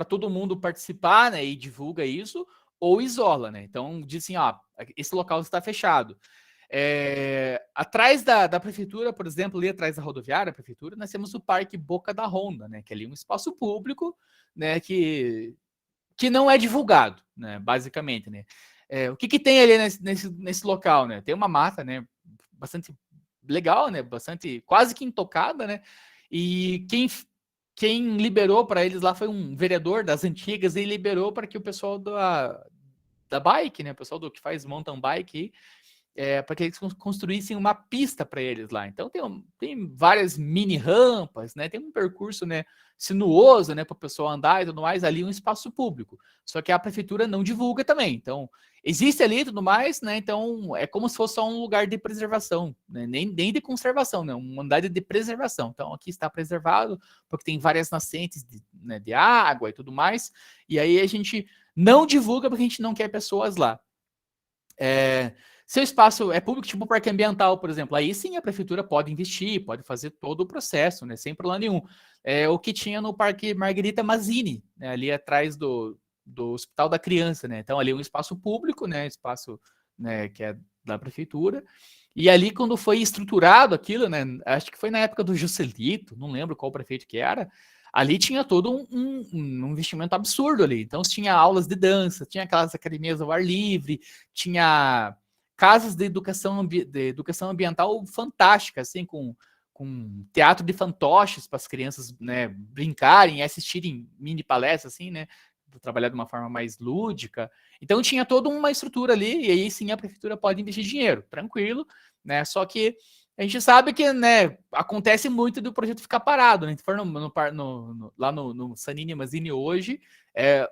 todo mundo participar, né, e divulga isso, ou isola, né? Então diz assim, esse local está fechado. Atrás da prefeitura, por exemplo, ali atrás da rodoviária, a prefeitura, nós temos o Parque Boca da Ronda, né, que é ali um espaço público, né, que não é divulgado, né, basicamente, né? O que tem ali nesse local, né? Tem uma mata, né, bastante legal, né? Bastante, quase que intocada, né? E quem liberou para eles lá foi um vereador das antigas e liberou para que o pessoal da bike, né? O pessoal que faz mountain bike, para que eles construíssem uma pista para eles lá. Então tem várias mini rampas, né? Tem um percurso, né, sinuoso, né, para o pessoal andar e tudo mais, ali um espaço público. Só que a prefeitura não divulga também. Então existe ali e tudo mais, né? Então é como se fosse só um lugar de preservação, né? Nem de conservação, né? Uma unidade de preservação. Então aqui está preservado porque tem várias nascentes de água e tudo mais. E aí a gente não divulga porque a gente não quer pessoas lá. Se o espaço é público, tipo parque ambiental, por exemplo, aí sim a prefeitura pode investir, pode fazer todo o processo, né, sem problema nenhum. É o que tinha no Parque Margherita Mazzini, né, ali atrás do Hospital da Criança, né? Então ali é um espaço público, né, espaço, né, que é da prefeitura. E ali quando foi estruturado aquilo, né, acho que foi na época do Juscelito, não lembro qual prefeito que era, ali tinha todo um investimento absurdo ali. Então tinha aulas de dança, tinha aquelas academias ao ar livre, tinha casas de educação ambiental fantásticas, assim, com teatro de fantoches para as crianças, né, brincarem e assistirem mini palestras, assim, né, trabalhar de uma forma mais lúdica. Então tinha toda uma estrutura ali, e aí sim a prefeitura pode investir dinheiro, tranquilo, né? Só que a gente sabe que, né, acontece muito do projeto ficar parado, né? Se for lá no Sanini Mazzini hoje,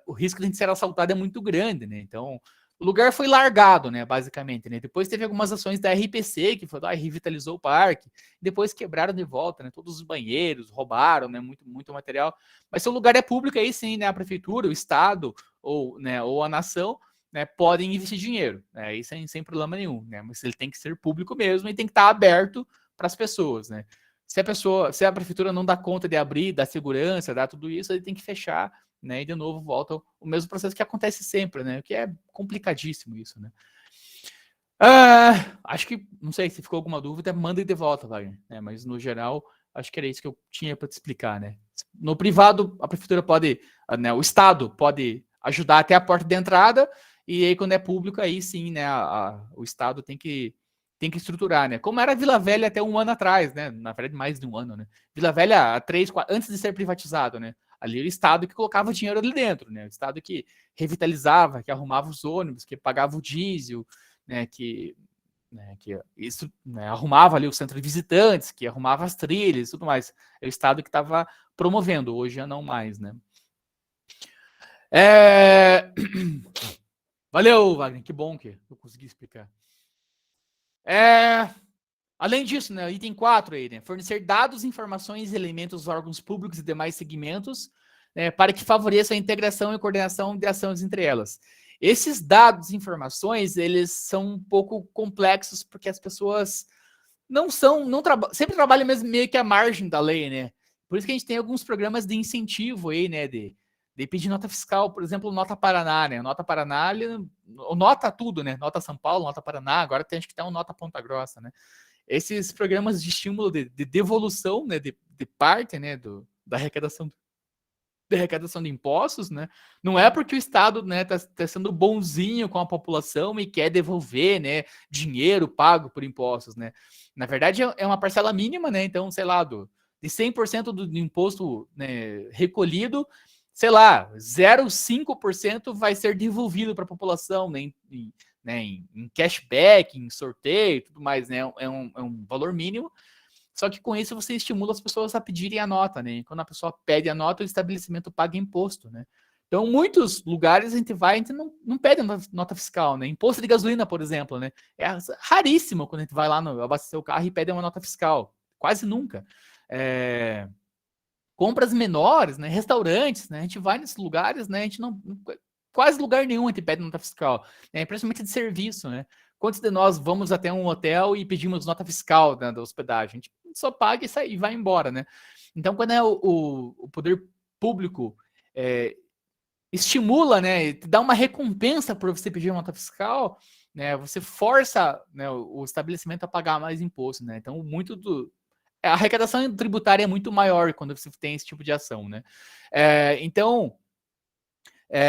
o risco de a gente ser assaltado é muito grande, né? Então, o lugar foi largado, né, basicamente, né? Depois teve algumas ações da RPC, que foi lá e revitalizou o parque. Depois quebraram de volta, né? Todos os banheiros, roubaram, né? Muito material. Mas se o lugar é público, aí sim, né? A prefeitura, o Estado ou a nação, né, podem investir dinheiro, né? Aí sem problema nenhum, né? Mas ele tem que ser público mesmo e tem que estar aberto para as pessoas, né? Se a prefeitura não dá conta de abrir, dar segurança, dar tudo isso, ele tem que fechar, né? E de novo volta o mesmo processo que acontece sempre, né? Que é complicadíssimo isso, né? Acho que, não sei se ficou alguma dúvida, manda de volta, Wagner, né? Mas no geral, acho que era isso que eu tinha para te explicar, né? No privado, a prefeitura pode, né? O Estado pode ajudar até a porta de entrada, e aí quando é público, aí sim, né? O Estado tem que estruturar, né? Como era a Vila Velha até um ano atrás, né? Na verdade, mais de um ano, né? Vila Velha, há 3, 4, antes de ser privatizado, né? Ali era o Estado que colocava dinheiro ali dentro, né? O Estado que revitalizava, que arrumava os ônibus, que pagava o diesel, né? Que isso, né, arrumava ali o centro de visitantes, que arrumava as trilhas e tudo mais. É o Estado que estava promovendo, hoje já não mais, né? É... Valeu, Wagner, que bom que eu consegui explicar. Além disso, né, item 4 aí, né, fornecer dados, informações e elementos aos órgãos públicos e demais segmentos, né, para que favoreça a integração e coordenação de ações entre elas. Esses dados e informações, eles são um pouco complexos, porque as pessoas sempre trabalham mesmo meio que à margem da lei, né? Por isso que a gente tem alguns programas de incentivo aí, né, de pedir nota fiscal, por exemplo, Nota Paraná, né? Nota Paraná, nota tudo, né? Nota São Paulo, Nota Paraná, agora tem, acho que tem um Nota Ponta Grossa, né? Esses programas de estímulo de devolução, né, de parte, né, da arrecadação de impostos, né, não é porque o Estado, né, tá sendo bonzinho com a população e quer devolver, né, dinheiro pago por impostos, né. Na verdade, é uma parcela mínima, né, então, sei lá, de 100% do imposto, né, recolhido, sei lá, 0,5% vai ser devolvido para a população, né, em cashback, em sorteio, tudo mais, né? É um valor mínimo. Só que com isso você estimula as pessoas a pedirem a nota, né? E quando a pessoa pede a nota, o estabelecimento paga imposto, né? Então, muitos lugares a gente não pede nota fiscal, né? Imposto de gasolina, por exemplo, né? É raríssimo quando a gente vai lá abastecer o carro e pede uma nota fiscal. Quase nunca. Compras menores, né? Restaurantes, né? A gente vai nesses lugares, né? A gente não quase lugar nenhum a gente pede nota fiscal, né? Principalmente de serviço, né? Quantos de nós vamos até um hotel e pedimos nota fiscal, né, da hospedagem? A gente só paga e vai embora, né? Então, quando o poder público estimula, né, dá uma recompensa por você pedir uma nota fiscal, né, você força, né, o estabelecimento a pagar mais imposto, né? Então, a arrecadação tributária é muito maior quando você tem esse tipo de ação, né? Então,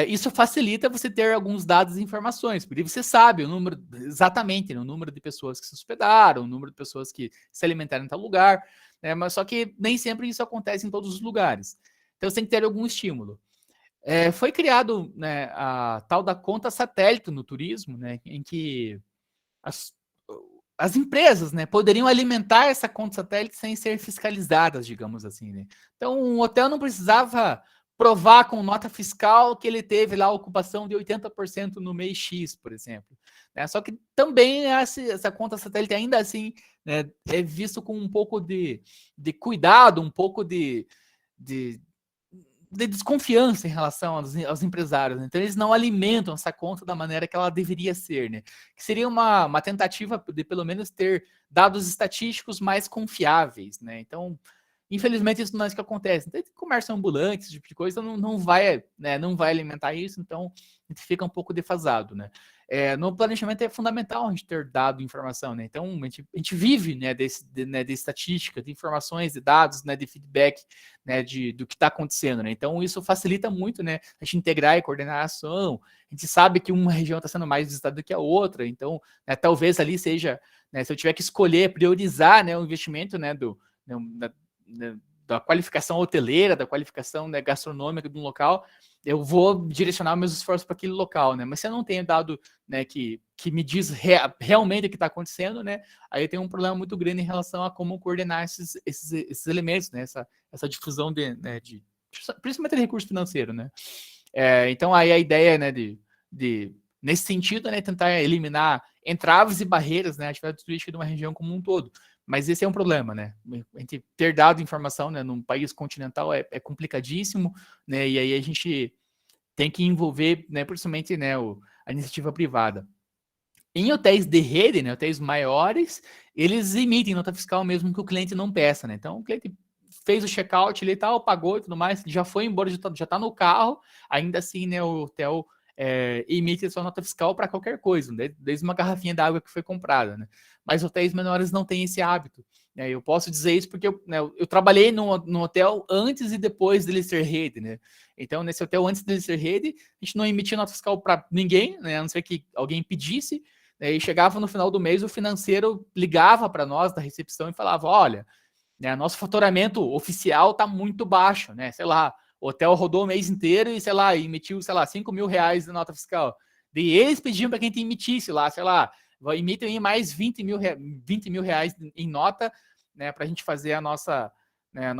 isso facilita você ter alguns dados e informações, porque você sabe o número, exatamente, né, o número de pessoas que se hospedaram, o número de pessoas que se alimentaram em tal lugar, né, mas só que nem sempre isso acontece em todos os lugares. Então você tem que ter algum estímulo. Foi criado, né, a tal da conta satélite no turismo, né, em que as, as empresas, né, poderiam alimentar essa conta satélite sem ser fiscalizadas, digamos assim, né? Então, um hotel não precisava provar com nota fiscal que ele teve lá a ocupação de 80% no mês X, por exemplo, né? Só que também essa conta satélite ainda assim, né, é visto com um pouco de cuidado, um pouco de de desconfiança em relação aos empresários, né? Então eles não alimentam essa conta da maneira que ela deveria ser, né? Que seria uma tentativa de pelo menos ter dados estatísticos mais confiáveis, né? Então, infelizmente isso não é isso que acontece. Então, comércio ambulante, esse tipo de coisa, não vai, né, não vai alimentar isso, então a gente fica um pouco defasado, né? No planejamento é fundamental a gente ter dado informação, né? Então a gente vive, né, de estatística, de informações, de dados, né, de feedback, né, do que está acontecendo, né? Então isso facilita muito, né, a gente integrar e coordenar a ação. A gente sabe que uma região está sendo mais visitada do que a outra, então, né, talvez ali seja, né, se eu tiver que escolher, priorizar, né, o investimento, né, da qualificação hoteleira, da qualificação, né, gastronômica do local, eu vou direcionar meus esforços para aquele local, né? Mas se eu não tenho dado, né, que me diz realmente o que está acontecendo, né? Aí tem um problema muito grande em relação a como coordenar esses elementos, né? Essa difusão principalmente de recurso financeiro, né? Então aí a ideia, né, nesse sentido, né, tentar eliminar entraves e barreiras, né, à atividade turística de uma região como um todo. Mas esse é um problema, né? A gente ter dado informação, né, num país continental é complicadíssimo, né? E aí a gente tem que envolver, né, principalmente, né, a iniciativa privada. Em hotéis de rede, né, hotéis maiores, eles emitem nota fiscal mesmo que o cliente não peça, né? Então o cliente fez o check-out ali e tal, pagou e tudo mais, já foi embora, já tá no carro, ainda assim, né, o hotel emite sua nota fiscal para qualquer coisa, né? Desde uma garrafinha d'água que foi comprada, né? Mas hotéis menores não têm esse hábito. Né? Eu posso dizer isso porque eu trabalhei num hotel antes e depois dele ser rede, né? Então, nesse hotel antes dele ser rede, a gente não emitia nota fiscal para ninguém, né? A não ser que alguém pedisse, né? E chegava no final do mês, o financeiro ligava para nós da recepção e falava: olha, né, nosso faturamento oficial está muito baixo, né? Sei lá, o hotel rodou o mês inteiro e, sei lá, emitiu, sei lá, 5 mil reais de nota fiscal. E eles pediam para que a gente emitisse lá, sei lá, emitem mais 20 mil reais em nota, né, para a gente fazer a nossa, né,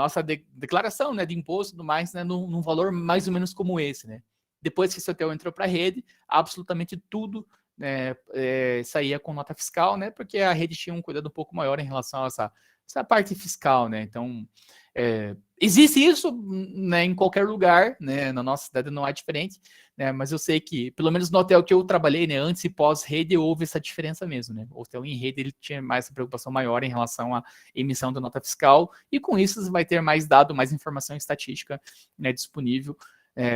declaração, né, de imposto e tudo mais, né, num valor mais ou menos como esse, né. Depois que esse hotel entrou para a rede, absolutamente tudo, né, saía com nota fiscal, né, porque a rede tinha um cuidado um pouco maior em relação a essa parte fiscal, né? Então, existe isso, né, em qualquer lugar, né? Na nossa cidade não é diferente, né? Mas eu sei que, pelo menos no hotel que eu trabalhei, né, antes e pós-rede, houve essa diferença mesmo, né? O hotel em rede, ele tinha mais essa preocupação maior em relação à emissão da nota fiscal, e com isso você vai ter mais dado, mais informação estatística, né, disponível,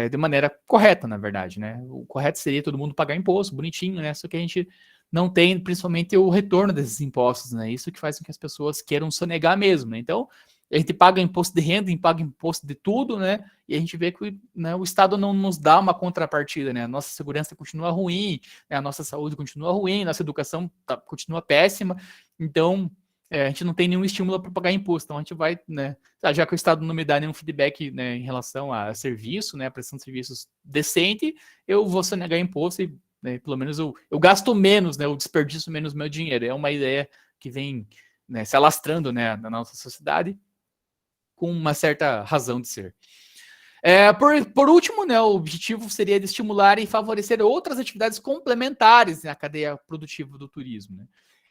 de maneira correta, na verdade, né? O correto seria todo mundo pagar imposto, bonitinho, né? Só que a gente não tem, principalmente, o retorno desses impostos, né? Isso que faz com que as pessoas queiram sonegar mesmo, né? Então, a gente paga imposto de renda, a gente paga imposto de tudo, né? E a gente vê que, né, o Estado não nos dá uma contrapartida, né? A nossa segurança continua ruim, né? A nossa saúde continua ruim, nossa educação continua péssima. Então, a gente não tem nenhum estímulo para pagar imposto. Então, a gente vai, né? Já que o Estado não me dá nenhum feedback, né, em relação a serviço, né? A prestação de serviços decente, eu vou sonegar imposto e, né, pelo menos eu gasto menos, né? Eu desperdiço menos meu dinheiro. É uma ideia que vem, né, se alastrando, né, na nossa sociedade com uma certa razão de ser. Por último, né, o objetivo seria de estimular e favorecer outras atividades complementares na cadeia produtiva do turismo, né?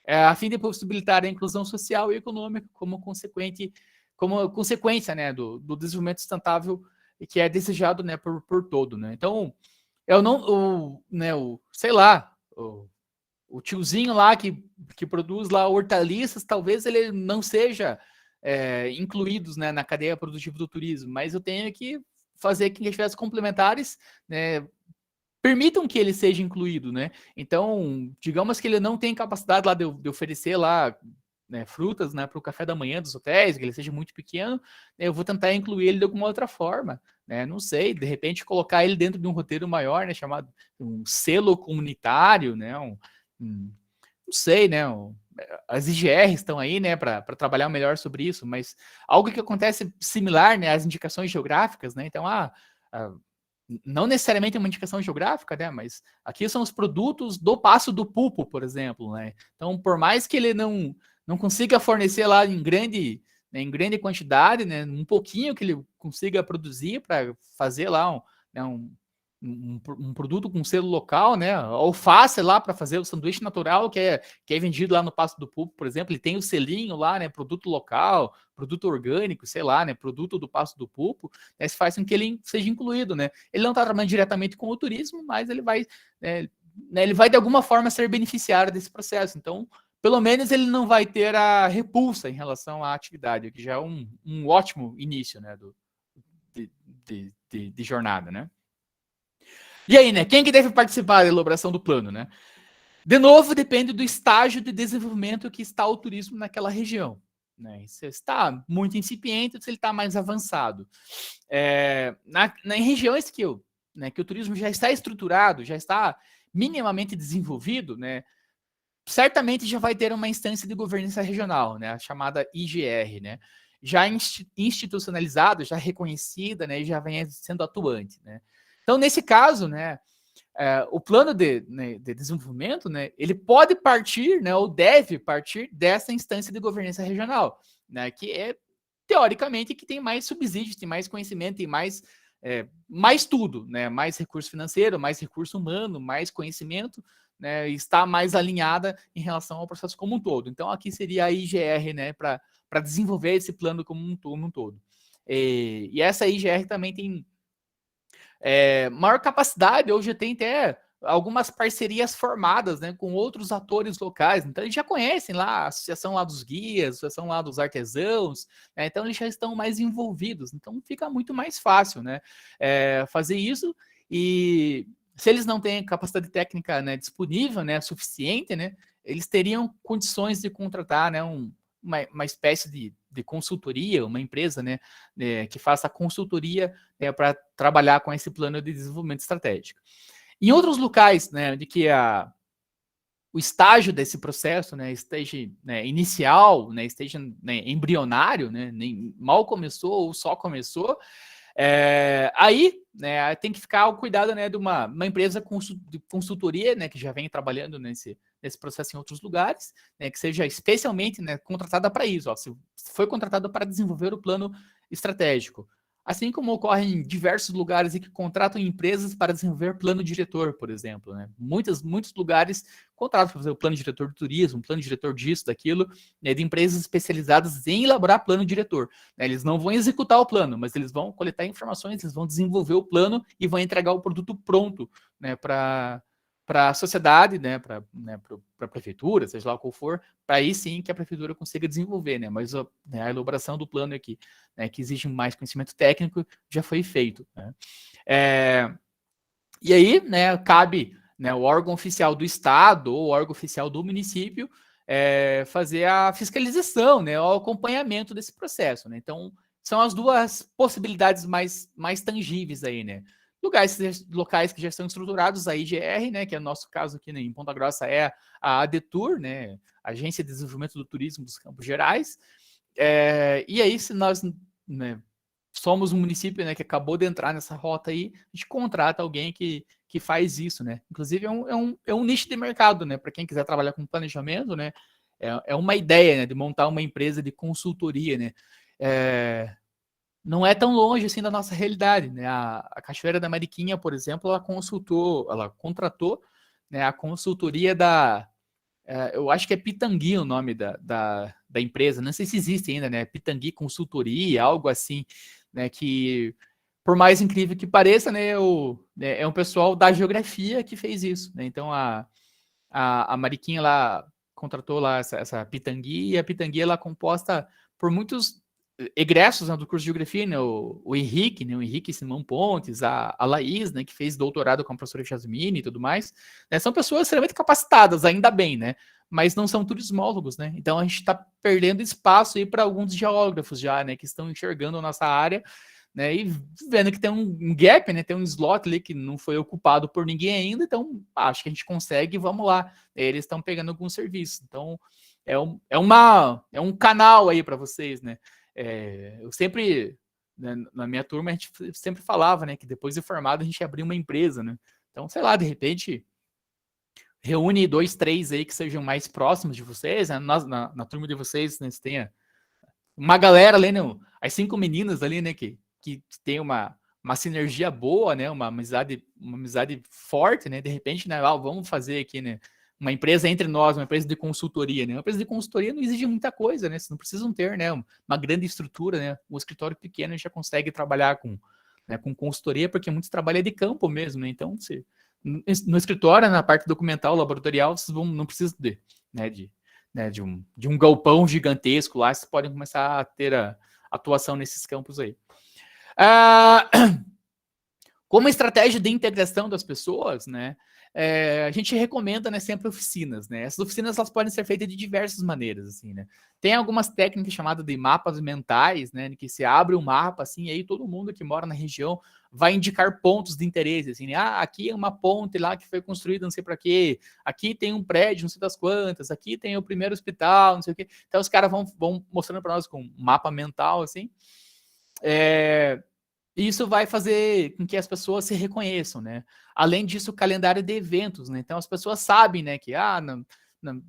A fim de possibilitar a inclusão social e econômica como consequência, né, do desenvolvimento sustentável que é desejado, né, por todo, né? Então, eu não, sei lá, o tiozinho lá que produz lá hortaliças, talvez ele não seja incluídos, né, na cadeia produtiva do turismo, mas eu tenho que fazer que atividades complementares, né, permitam que ele seja incluído, né? Então, digamos que ele não tem capacidade lá de oferecer lá, né, frutas, né, para o café da manhã dos hotéis, que ele seja muito pequeno, né, eu vou tentar incluir ele de alguma outra forma, né? Não sei, de repente colocar ele dentro de um roteiro maior, né, chamado um selo comunitário, né? Não sei, né? As IGRs estão aí, né, para trabalhar melhor sobre isso, mas algo que acontece similar, né, às indicações geográficas, né? Então, não necessariamente uma indicação geográfica, né? Mas aqui são os produtos do Passo do Pupo, por exemplo, né? Então, por mais que ele não consiga fornecer lá em grande quantidade, né? Um pouquinho que ele consiga produzir para fazer lá um produto com selo local, né? Alface lá para fazer o sanduíche natural que é vendido lá no Passo do Pulpo, por exemplo, ele tem o selinho lá, né? Produto local, produto orgânico, sei lá, né? Produto do Passo do Pulpo, né? Isso faz com que ele seja incluído, né? Ele não está trabalhando diretamente com o turismo, mas ele vai, né, ele vai de alguma forma ser beneficiário desse processo. Então, pelo menos ele não vai ter a repulsa em relação à atividade, que já é um ótimo início, né? De jornada, né? E aí, né? Quem que deve participar da elaboração do plano, né? De novo, depende do estágio de desenvolvimento que está o turismo naquela região. Né? Se está muito incipiente ou se ele está mais avançado. Em regiões que o turismo já está estruturado, já está minimamente desenvolvido, né? Certamente já vai ter uma instância de governança regional, né? A chamada IGR, né? Já institucionalizada, já reconhecida, né? E já vem sendo atuante, né? Então, nesse caso, né? O plano de desenvolvimento, né, ele pode partir, né, ou deve partir dessa instância de governança regional, né, que é, teoricamente, que tem mais subsídios, tem mais conhecimento, tem mais tudo, né, mais recurso financeiro, mais recurso humano, mais conhecimento, né, está mais alinhada em relação ao processo como um todo. Então, aqui seria a IGR, né, para desenvolver esse plano como um todo. E essa IGR também tem maior capacidade, hoje tem até algumas parcerias formadas, né, com outros atores locais, então eles já conhecem lá a associação lá dos guias, a associação lá dos artesãos, né, então eles já estão mais envolvidos, então fica muito mais fácil, né, fazer isso. E se eles não têm capacidade técnica, né, disponível, né, suficiente, né, eles teriam condições de contratar, né, uma espécie de consultoria, uma empresa, né, que faça consultoria, né, para trabalhar com esse plano de desenvolvimento estratégico. Em outros locais, né, de que o estágio desse processo, né, esteja, né, inicial, né, esteja, né, embrionário, né, nem mal começou ou só começou, aí, né, tem que ficar ao cuidado, né, de uma empresa de consultoria, né, que já vem trabalhando nesse processo em outros lugares, né, que seja especialmente, né, contratada para isso. Ó, se foi contratada para desenvolver o plano estratégico. Assim como ocorre em diversos lugares em que contratam empresas para desenvolver plano diretor, por exemplo. Né? Muitos lugares contratam para fazer o plano diretor de turismo, plano diretor disso, daquilo, né, de empresas especializadas em elaborar plano diretor. Né? Eles não vão executar o plano, mas eles vão coletar informações, eles vão desenvolver o plano e vão entregar o produto pronto, né, para a sociedade, né, para a prefeitura, seja lá qual for, para aí sim que a prefeitura consiga desenvolver, né, mas a elaboração do plano aqui, né, que exige mais conhecimento técnico, já foi feito. Né. E aí, né, cabe, né, o órgão oficial do estado ou o órgão oficial do município fazer a fiscalização, né, o acompanhamento desse processo. Né. Então, são as duas possibilidades mais tangíveis aí, né. Locais que já estão estruturados, a IGR, né, que é o nosso caso aqui, né, em Ponta Grossa, é a ADETUR, né, Agência de Desenvolvimento do Turismo dos Campos Gerais. E aí, se nós, né, somos um município, né, que acabou de entrar nessa rota aí, a gente contrata alguém que faz isso, né? Inclusive, é um nicho de mercado, né? Para quem quiser trabalhar com planejamento, né? É uma ideia, né, de montar uma empresa de consultoria, né? Não é tão longe assim da nossa realidade, né? A Cachoeira da Mariquinha, por exemplo, ela contratou, né, a consultoria eu acho que é Pitangui o nome da empresa, não sei se existe ainda, né? Pitangui Consultoria, algo assim, né? Que, por mais incrível que pareça, né? É um pessoal da geografia que fez isso, né? Então a Mariquinha lá contratou lá essa Pitangui, e a Pitangui ela é composta por muitos egressos, né, do curso de geografia, né, o Henrique, né, o Henrique Simão Pontes, a Laís, né, que fez doutorado com a professora Jasmine e tudo mais, né, são pessoas extremamente capacitadas, ainda bem, né, mas não são turismólogos, né, então a gente está perdendo espaço aí para alguns geógrafos já, né, que estão enxergando a nossa área, né, e vendo que tem um gap, né, tem um slot ali que não foi ocupado por ninguém ainda, então acho que a gente consegue, vamos lá, eles estão pegando alguns serviços, então é um canal aí para vocês, né. Eu sempre, né, na minha turma, a gente sempre falava, né, que depois de formado a gente ia abrir uma empresa, né? Então, sei lá, de repente, reúne 2, 3 aí que sejam mais próximos de vocês, né? Na turma de vocês, né, você tenha uma galera ali, né, as 5 meninas ali, né, que tem uma sinergia boa, né? Uma amizade forte, né? De repente, né? Vamos fazer aqui, né? Uma empresa entre nós, uma empresa de consultoria, né? Uma empresa de consultoria não exige muita coisa, né? Vocês não precisam ter, né? Uma grande estrutura, né? Um escritório pequeno já consegue trabalhar com consultoria, porque muitos trabalham de campo mesmo, né? Então, no escritório, na parte documental, laboratorial, vocês não precisam de um galpão gigantesco lá, vocês podem começar a ter a atuação nesses campos aí. Como estratégia de integração das pessoas, né? A gente recomenda, né, sempre oficinas, né? Essas oficinas elas podem ser feitas de diversas maneiras, assim, né? Tem algumas técnicas chamadas de mapas mentais, né? Que se abre um mapa, assim, e aí todo mundo que mora na região vai indicar pontos de interesse, assim, né? Aqui é uma ponte lá que foi construída não sei para quê, aqui tem um prédio não sei das quantas, aqui tem o primeiro hospital, não sei o quê. Então os caras vão mostrando para nós com um mapa mental, assim. Isso vai fazer com que as pessoas se reconheçam, né? Além disso, o calendário de eventos, né? Então as pessoas sabem, né, que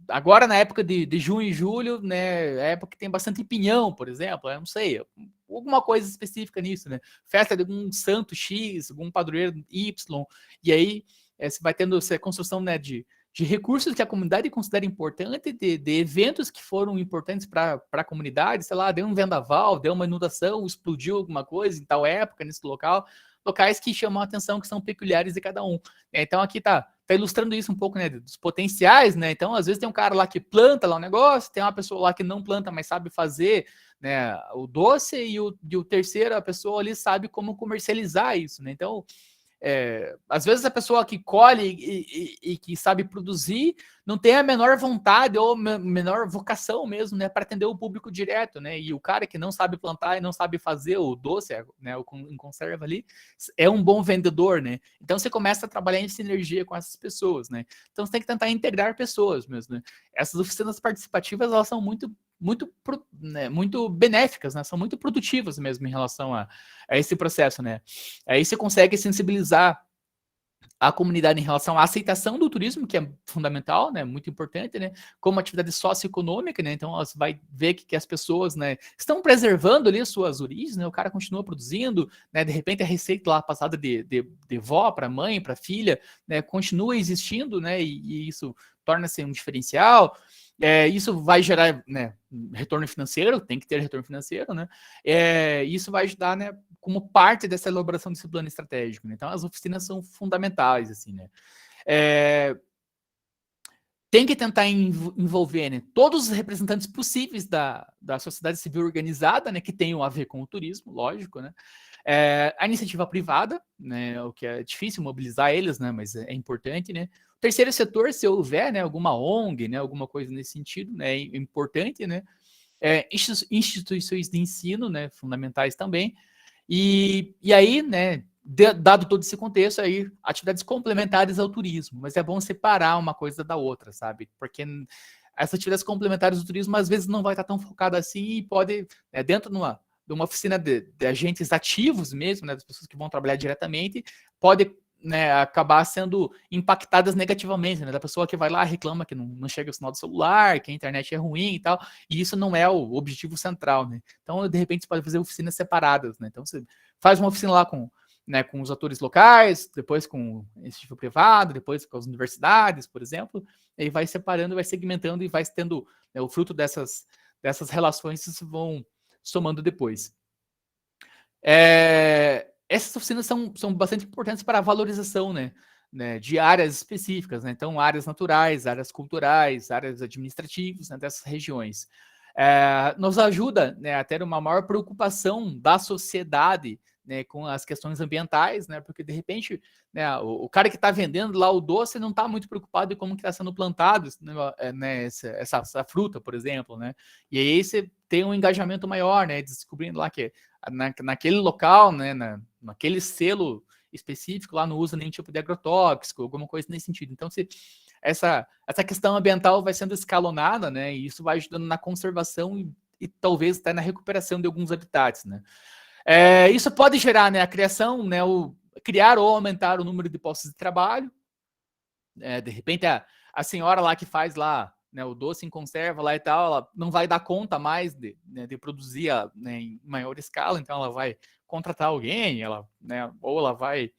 agora na época de junho e julho, né, é época que tem bastante pinhão, por exemplo, eu não sei, alguma coisa específica nisso, né? Festa de algum santo X, algum padroeiro Y, e aí você vai tendo essa construção, né, de recursos que a comunidade considera importante, de eventos que foram importantes para a comunidade, sei lá, deu um vendaval, deu uma inundação, explodiu alguma coisa em tal época, nesse local, locais que chamam a atenção, que são peculiares de cada um. Então aqui tá ilustrando isso um pouco, né, dos potenciais, né? Então às vezes tem um cara lá que planta lá um negócio, tem uma pessoa lá que não planta, mas sabe fazer, né, o doce, e o terceiro, a pessoa ali sabe como comercializar isso, né? Então às vezes a pessoa que colhe e que sabe produzir não tem a menor vontade ou menor vocação mesmo, né, para atender o público direto, né? E o cara que não sabe plantar e não sabe fazer o doce, né, em conserva ali, é um bom vendedor, né? Então você começa a trabalhar em sinergia com essas pessoas, né? Então você tem que tentar integrar pessoas mesmo, né? Essas oficinas participativas, elas são muito benéficas, né? São muito produtivas mesmo em relação a esse processo, né? Aí você consegue sensibilizar a comunidade em relação à aceitação do turismo, que é fundamental, né, muito importante, né, como atividade socioeconômica, né, então elas vai ver que as pessoas, né, estão preservando ali as suas origens, né, o cara continua produzindo, né, de repente a receita lá passada de vó para mãe, para filha, né, continua existindo, né, e isso torna-se um diferencial. Isso vai gerar, né, retorno financeiro, tem que ter retorno financeiro, né? Isso vai ajudar, né, como parte dessa elaboração desse plano estratégico. Né? Então, as oficinas são fundamentais, assim, né? Tem que tentar envolver, né, todos os representantes possíveis da sociedade civil organizada, né, que tenham a ver com o turismo, lógico, né? A iniciativa privada, né, o que é difícil mobilizar eles, né, mas é importante, né? O terceiro setor, se houver, né, alguma ONG, né, alguma coisa nesse sentido, né, é importante, né? Instituições de ensino, né, fundamentais também. E aí, né, dado todo esse contexto aí, atividades complementares ao turismo, mas é bom separar uma coisa da outra, sabe? Porque essas atividades complementares do turismo às vezes não vai estar tão focada assim e pode, dentro de uma oficina de agentes ativos mesmo, né, das pessoas que vão trabalhar diretamente, pode, né, acabar sendo impactadas negativamente, né, da pessoa que vai lá reclama que não chega o sinal do celular, que a internet é ruim e tal, e isso não é o objetivo central, né? Então, de repente, você pode fazer oficinas separadas, né? Então, você faz uma oficina lá com os atores locais, depois com o instituto privado, depois com as universidades, por exemplo, e vai separando, vai segmentando e vai tendo, né, o fruto dessas relações se vão somando depois. Essas oficinas são bastante importantes para a valorização, né, de áreas específicas, né? Então, áreas naturais, áreas culturais, áreas administrativas, né, dessas regiões. Nos ajuda, né, a ter uma maior preocupação da sociedade, né, com as questões ambientais, né, porque de repente, né, o cara que está vendendo lá o doce não está muito preocupado em como que está sendo plantado, né, essa fruta, por exemplo, né, e aí você tem um engajamento maior, né, descobrindo lá que naquele local, né, naquele selo específico lá não usa nenhum tipo de agrotóxico, alguma coisa nesse sentido. Então, essa questão ambiental vai sendo escalonada, né, e isso vai ajudando na conservação e talvez até na recuperação de alguns habitats, né. Isso pode gerar, né, a criação, né, criar ou aumentar o número de postos de trabalho. De repente, a senhora lá que faz lá, né, o doce em conserva lá e tal, ela não vai dar conta mais de produzir, né, em maior escala, então ela vai contratar alguém, ela, né, ou ela vai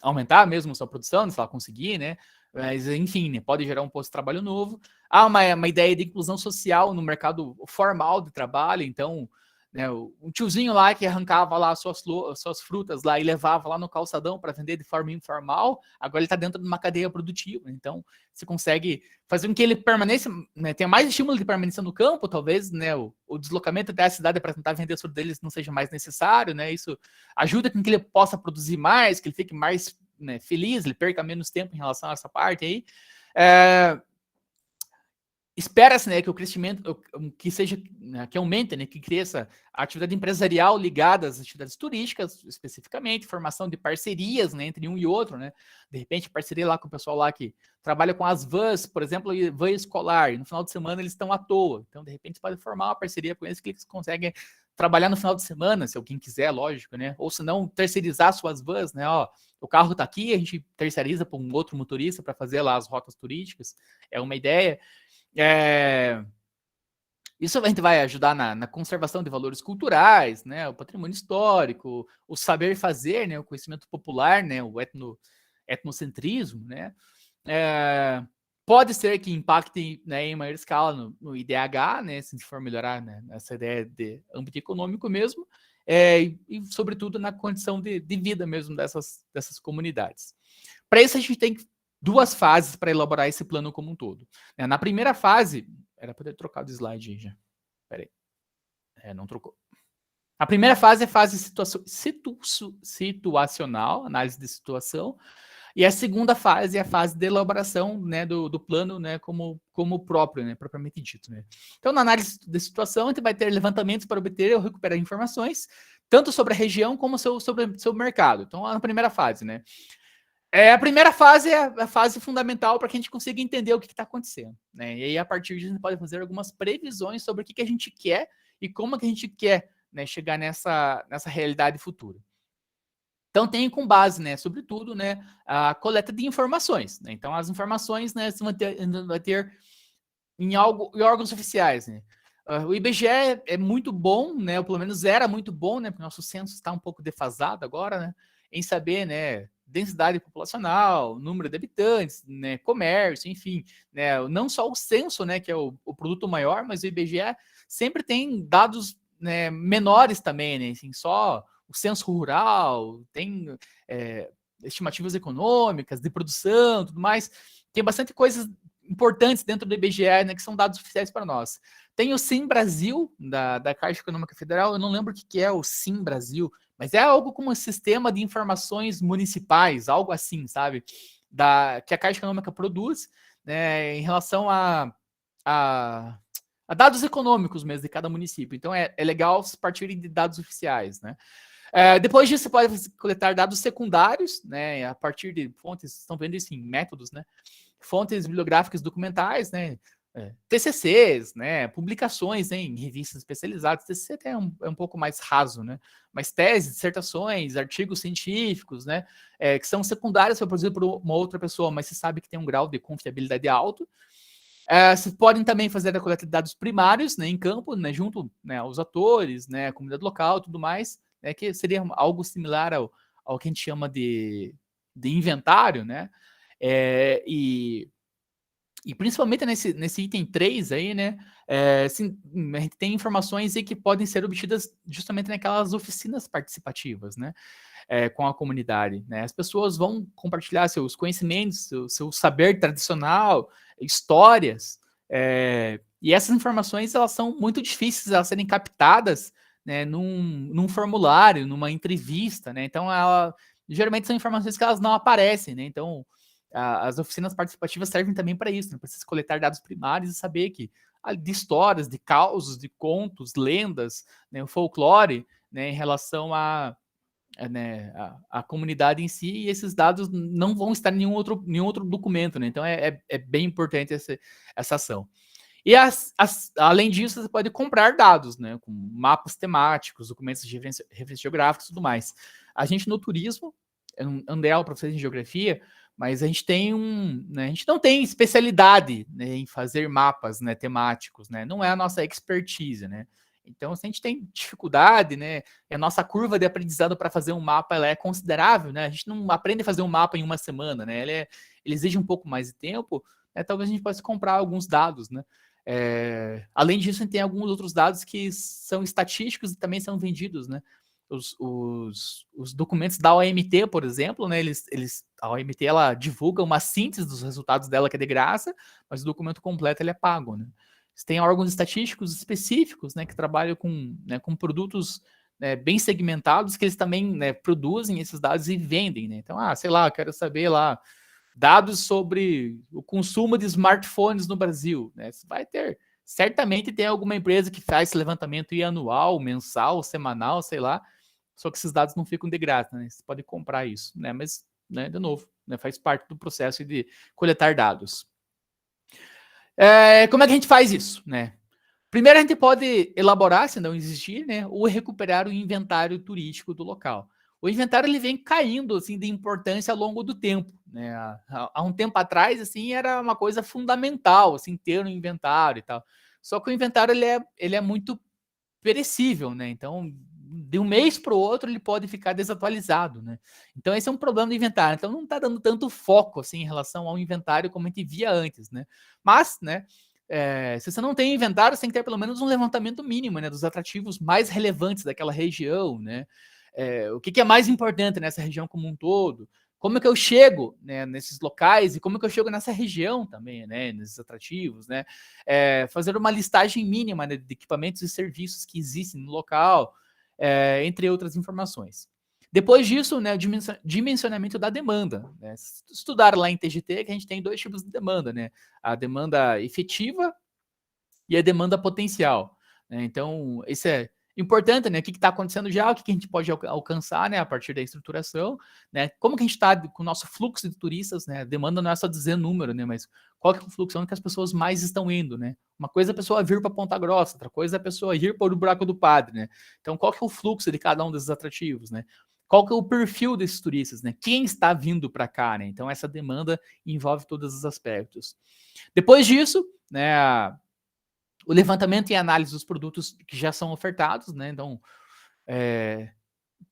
aumentar mesmo sua produção, se ela conseguir, né? Mas, enfim, né, pode gerar um posto de trabalho novo. Há uma ideia de inclusão social no mercado formal de trabalho, então, né, um tiozinho lá que arrancava lá suas frutas lá e levava lá no calçadão para vender de forma informal, agora ele está dentro de uma cadeia produtiva. Então, você consegue fazer com que ele permaneça, né, tenha mais estímulo de permanência no campo, talvez, né, o deslocamento até a cidade para tentar vender as frutas deles não seja mais necessário, né? Isso ajuda com que ele possa produzir mais, que ele fique mais, né, feliz, ele perca menos tempo em relação a essa parte aí. Espera-se, né, que o crescimento, que seja, né, que aumente, né, que cresça a atividade empresarial ligada às atividades turísticas, especificamente, formação de parcerias, né, entre um e outro, né, de repente parceria lá com o pessoal lá que trabalha com as vans, por exemplo, van escolar, e no final de semana eles estão à toa, então de repente você pode formar uma parceria com eles que eles conseguem trabalhar no final de semana, se alguém quiser, lógico, né, ou se não, terceirizar suas vans, né, ó, o carro tá aqui, a gente terceiriza para um outro motorista para fazer lá as rotas turísticas, é uma ideia. Isso a gente vai ajudar na conservação de valores culturais, né, o patrimônio histórico, o saber fazer, né, o conhecimento popular, né, o etnocentrismo, né. Pode ser que impacte, né, em maior escala no IDH, né, se a gente for melhorar, né, essa ideia de âmbito econômico mesmo, e sobretudo na condição de vida mesmo dessas comunidades. Para isso a gente tem duas fases para elaborar esse plano como um todo. Na primeira fase, era para ter trocado o slide aí já. Peraí. Não trocou. A primeira fase é a fase situacional, análise de situação, e a segunda fase é a fase de elaboração, né, do plano, né, como próprio, né, propriamente dito, né. Então, na análise de situação, a gente vai ter levantamentos para obter ou recuperar informações, tanto sobre a região como sobre o seu mercado. Então, na primeira fase, né. A primeira fase é a fase fundamental para que a gente consiga entender o que está acontecendo, né? E aí, a partir disso, a gente pode fazer algumas previsões sobre o que a gente quer e como que a gente quer, né, chegar nessa realidade futura. Então, tem com base, né, sobretudo, né, a coleta de informações, né? Então, as informações, né, você vai ter em órgãos oficiais, né? O IBGE é muito bom, né? Ou pelo menos era muito bom, né? Porque o nosso censo está um pouco defasado agora, né? Em saber, né? Densidade populacional, número de habitantes, né? Comércio, enfim, né? Não só o censo, né? Que é o produto maior, mas o IBGE sempre tem dados, né, menores também, né? Assim, só o censo rural, tem estimativas econômicas, de produção, tudo mais. Tem bastante coisas importantes dentro do IBGE, né, que são dados oficiais para nós. Tem o Sim Brasil, da Caixa Econômica Federal, eu não lembro o que é o Sim Brasil, mas é algo como um sistema de informações municipais, algo assim, sabe? Que a Caixa Econômica produz, né, em relação a dados econômicos mesmo de cada município. Então é legal partirem de dados oficiais, né? Depois disso, você pode coletar dados secundários, né, a partir de fontes, estão vendo isso em métodos, né? Fontes bibliográficas documentais, né? TCCs, né? Publicações, né, em revistas especializadas. TCC até é um pouco mais raso, né? Mas teses, dissertações, artigos científicos, né? Que são secundários, foi produzido por uma outra pessoa, mas você sabe que tem um grau de confiabilidade alto. Vocês podem também fazer a coleta de dados primários, né, em campo, né, junto, né, aos atores, né, a comunidade local, tudo mais, né, que seria algo similar ao que a gente chama de inventário, né? E principalmente nesse item 3 aí, né? Assim, a gente tem informações aí que podem ser obtidas justamente naquelas oficinas participativas, né? Com a comunidade, né? As pessoas vão compartilhar seus conhecimentos, seu saber tradicional, histórias, e essas informações elas são muito difíceis de serem captadas, né, num formulário, numa entrevista, né? Então, geralmente são informações que elas não aparecem, né? Então, as oficinas participativas servem também para isso, né? Para você coletar dados primários e saber que de histórias, de causos, de contos, lendas, né, o folclore, né, em relação né, a comunidade em si, e esses dados não vão estar em nenhum outro documento, né? Então é bem importante essa ação. E além disso, você pode comprar dados, né? Com mapas temáticos, documentos de referência geográfica e tudo mais. A gente no turismo, eu não andei aula para vocês em geografia, mas a gente tem né, a gente não tem especialidade, né, em fazer mapas, né, temáticos, né? Não é a nossa expertise, né? Então, se a gente tem dificuldade, né, a nossa curva de aprendizado para fazer um mapa ela é considerável, né? A gente não aprende a fazer um mapa em uma semana, né? Ele exige um pouco mais de tempo, né? Talvez a gente possa comprar alguns dados, né? Além disso, a gente tem alguns outros dados que são estatísticos e também são vendidos, né? Os documentos da OMT, por exemplo, né? A OMT ela divulga uma síntese dos resultados dela que é de graça, mas o documento completo ele é pago, né? Tem órgãos estatísticos específicos, né, que trabalham com produtos, né, bem segmentados, que eles também, né, produzem esses dados e vendem, né? Então, sei lá, quero saber lá dados sobre o consumo de smartphones no Brasil, né? Você vai ter, certamente tem alguma empresa que faz esse levantamento anual, mensal, semanal, sei lá, só que esses dados não ficam de graça, né? Você pode comprar isso, né? Mas, né, de novo, né, faz parte do processo de coletar dados. Como é que a gente faz isso, né? Primeiro a gente pode elaborar, se não existir, né, ou recuperar o inventário turístico do local. O inventário ele vem caindo assim de importância ao longo do tempo, né? Há um tempo atrás assim era uma coisa fundamental, assim, ter um inventário e tal. Só que o inventário ele é muito perecível, né? Então, de um mês para o outro ele pode ficar desatualizado, né? Então esse é um problema do inventário. Então não está dando tanto foco assim em relação ao inventário como a gente via antes, né? Mas, né? Se você não tem inventário, você tem que ter pelo menos um levantamento mínimo, né, dos atrativos mais relevantes daquela região, né? O que é mais importante nessa região como um todo? Como é que eu chego, né, nesses locais e como é que eu chego nessa região também, né, nesses atrativos, né? Fazer uma listagem mínima, né, de equipamentos e serviços que existem no local, entre outras informações. Depois disso, né, o dimensionamento da demanda. Né? Estudar lá em TGT que a gente tem dois tipos de demanda, né? A demanda efetiva e a demanda potencial. Né? Então, isso é importante, né? O que está acontecendo já, o que a gente pode alcançar, né? A partir da estruturação, né? Como que a gente está com o nosso fluxo de turistas, né? Demanda não é só dizer número, né? Mas qual que é o fluxo, onde que as pessoas mais estão indo, né? Uma coisa é a pessoa vir para Ponta Grossa, outra coisa é a pessoa ir para o Buraco do Padre, né? Então, qual que é o fluxo de cada um desses atrativos, né? Qual que é o perfil desses turistas, né? Quem está vindo para cá, né? Então, essa demanda envolve todos os aspectos. Depois disso, né? O levantamento e análise dos produtos que já são ofertados, né? Então,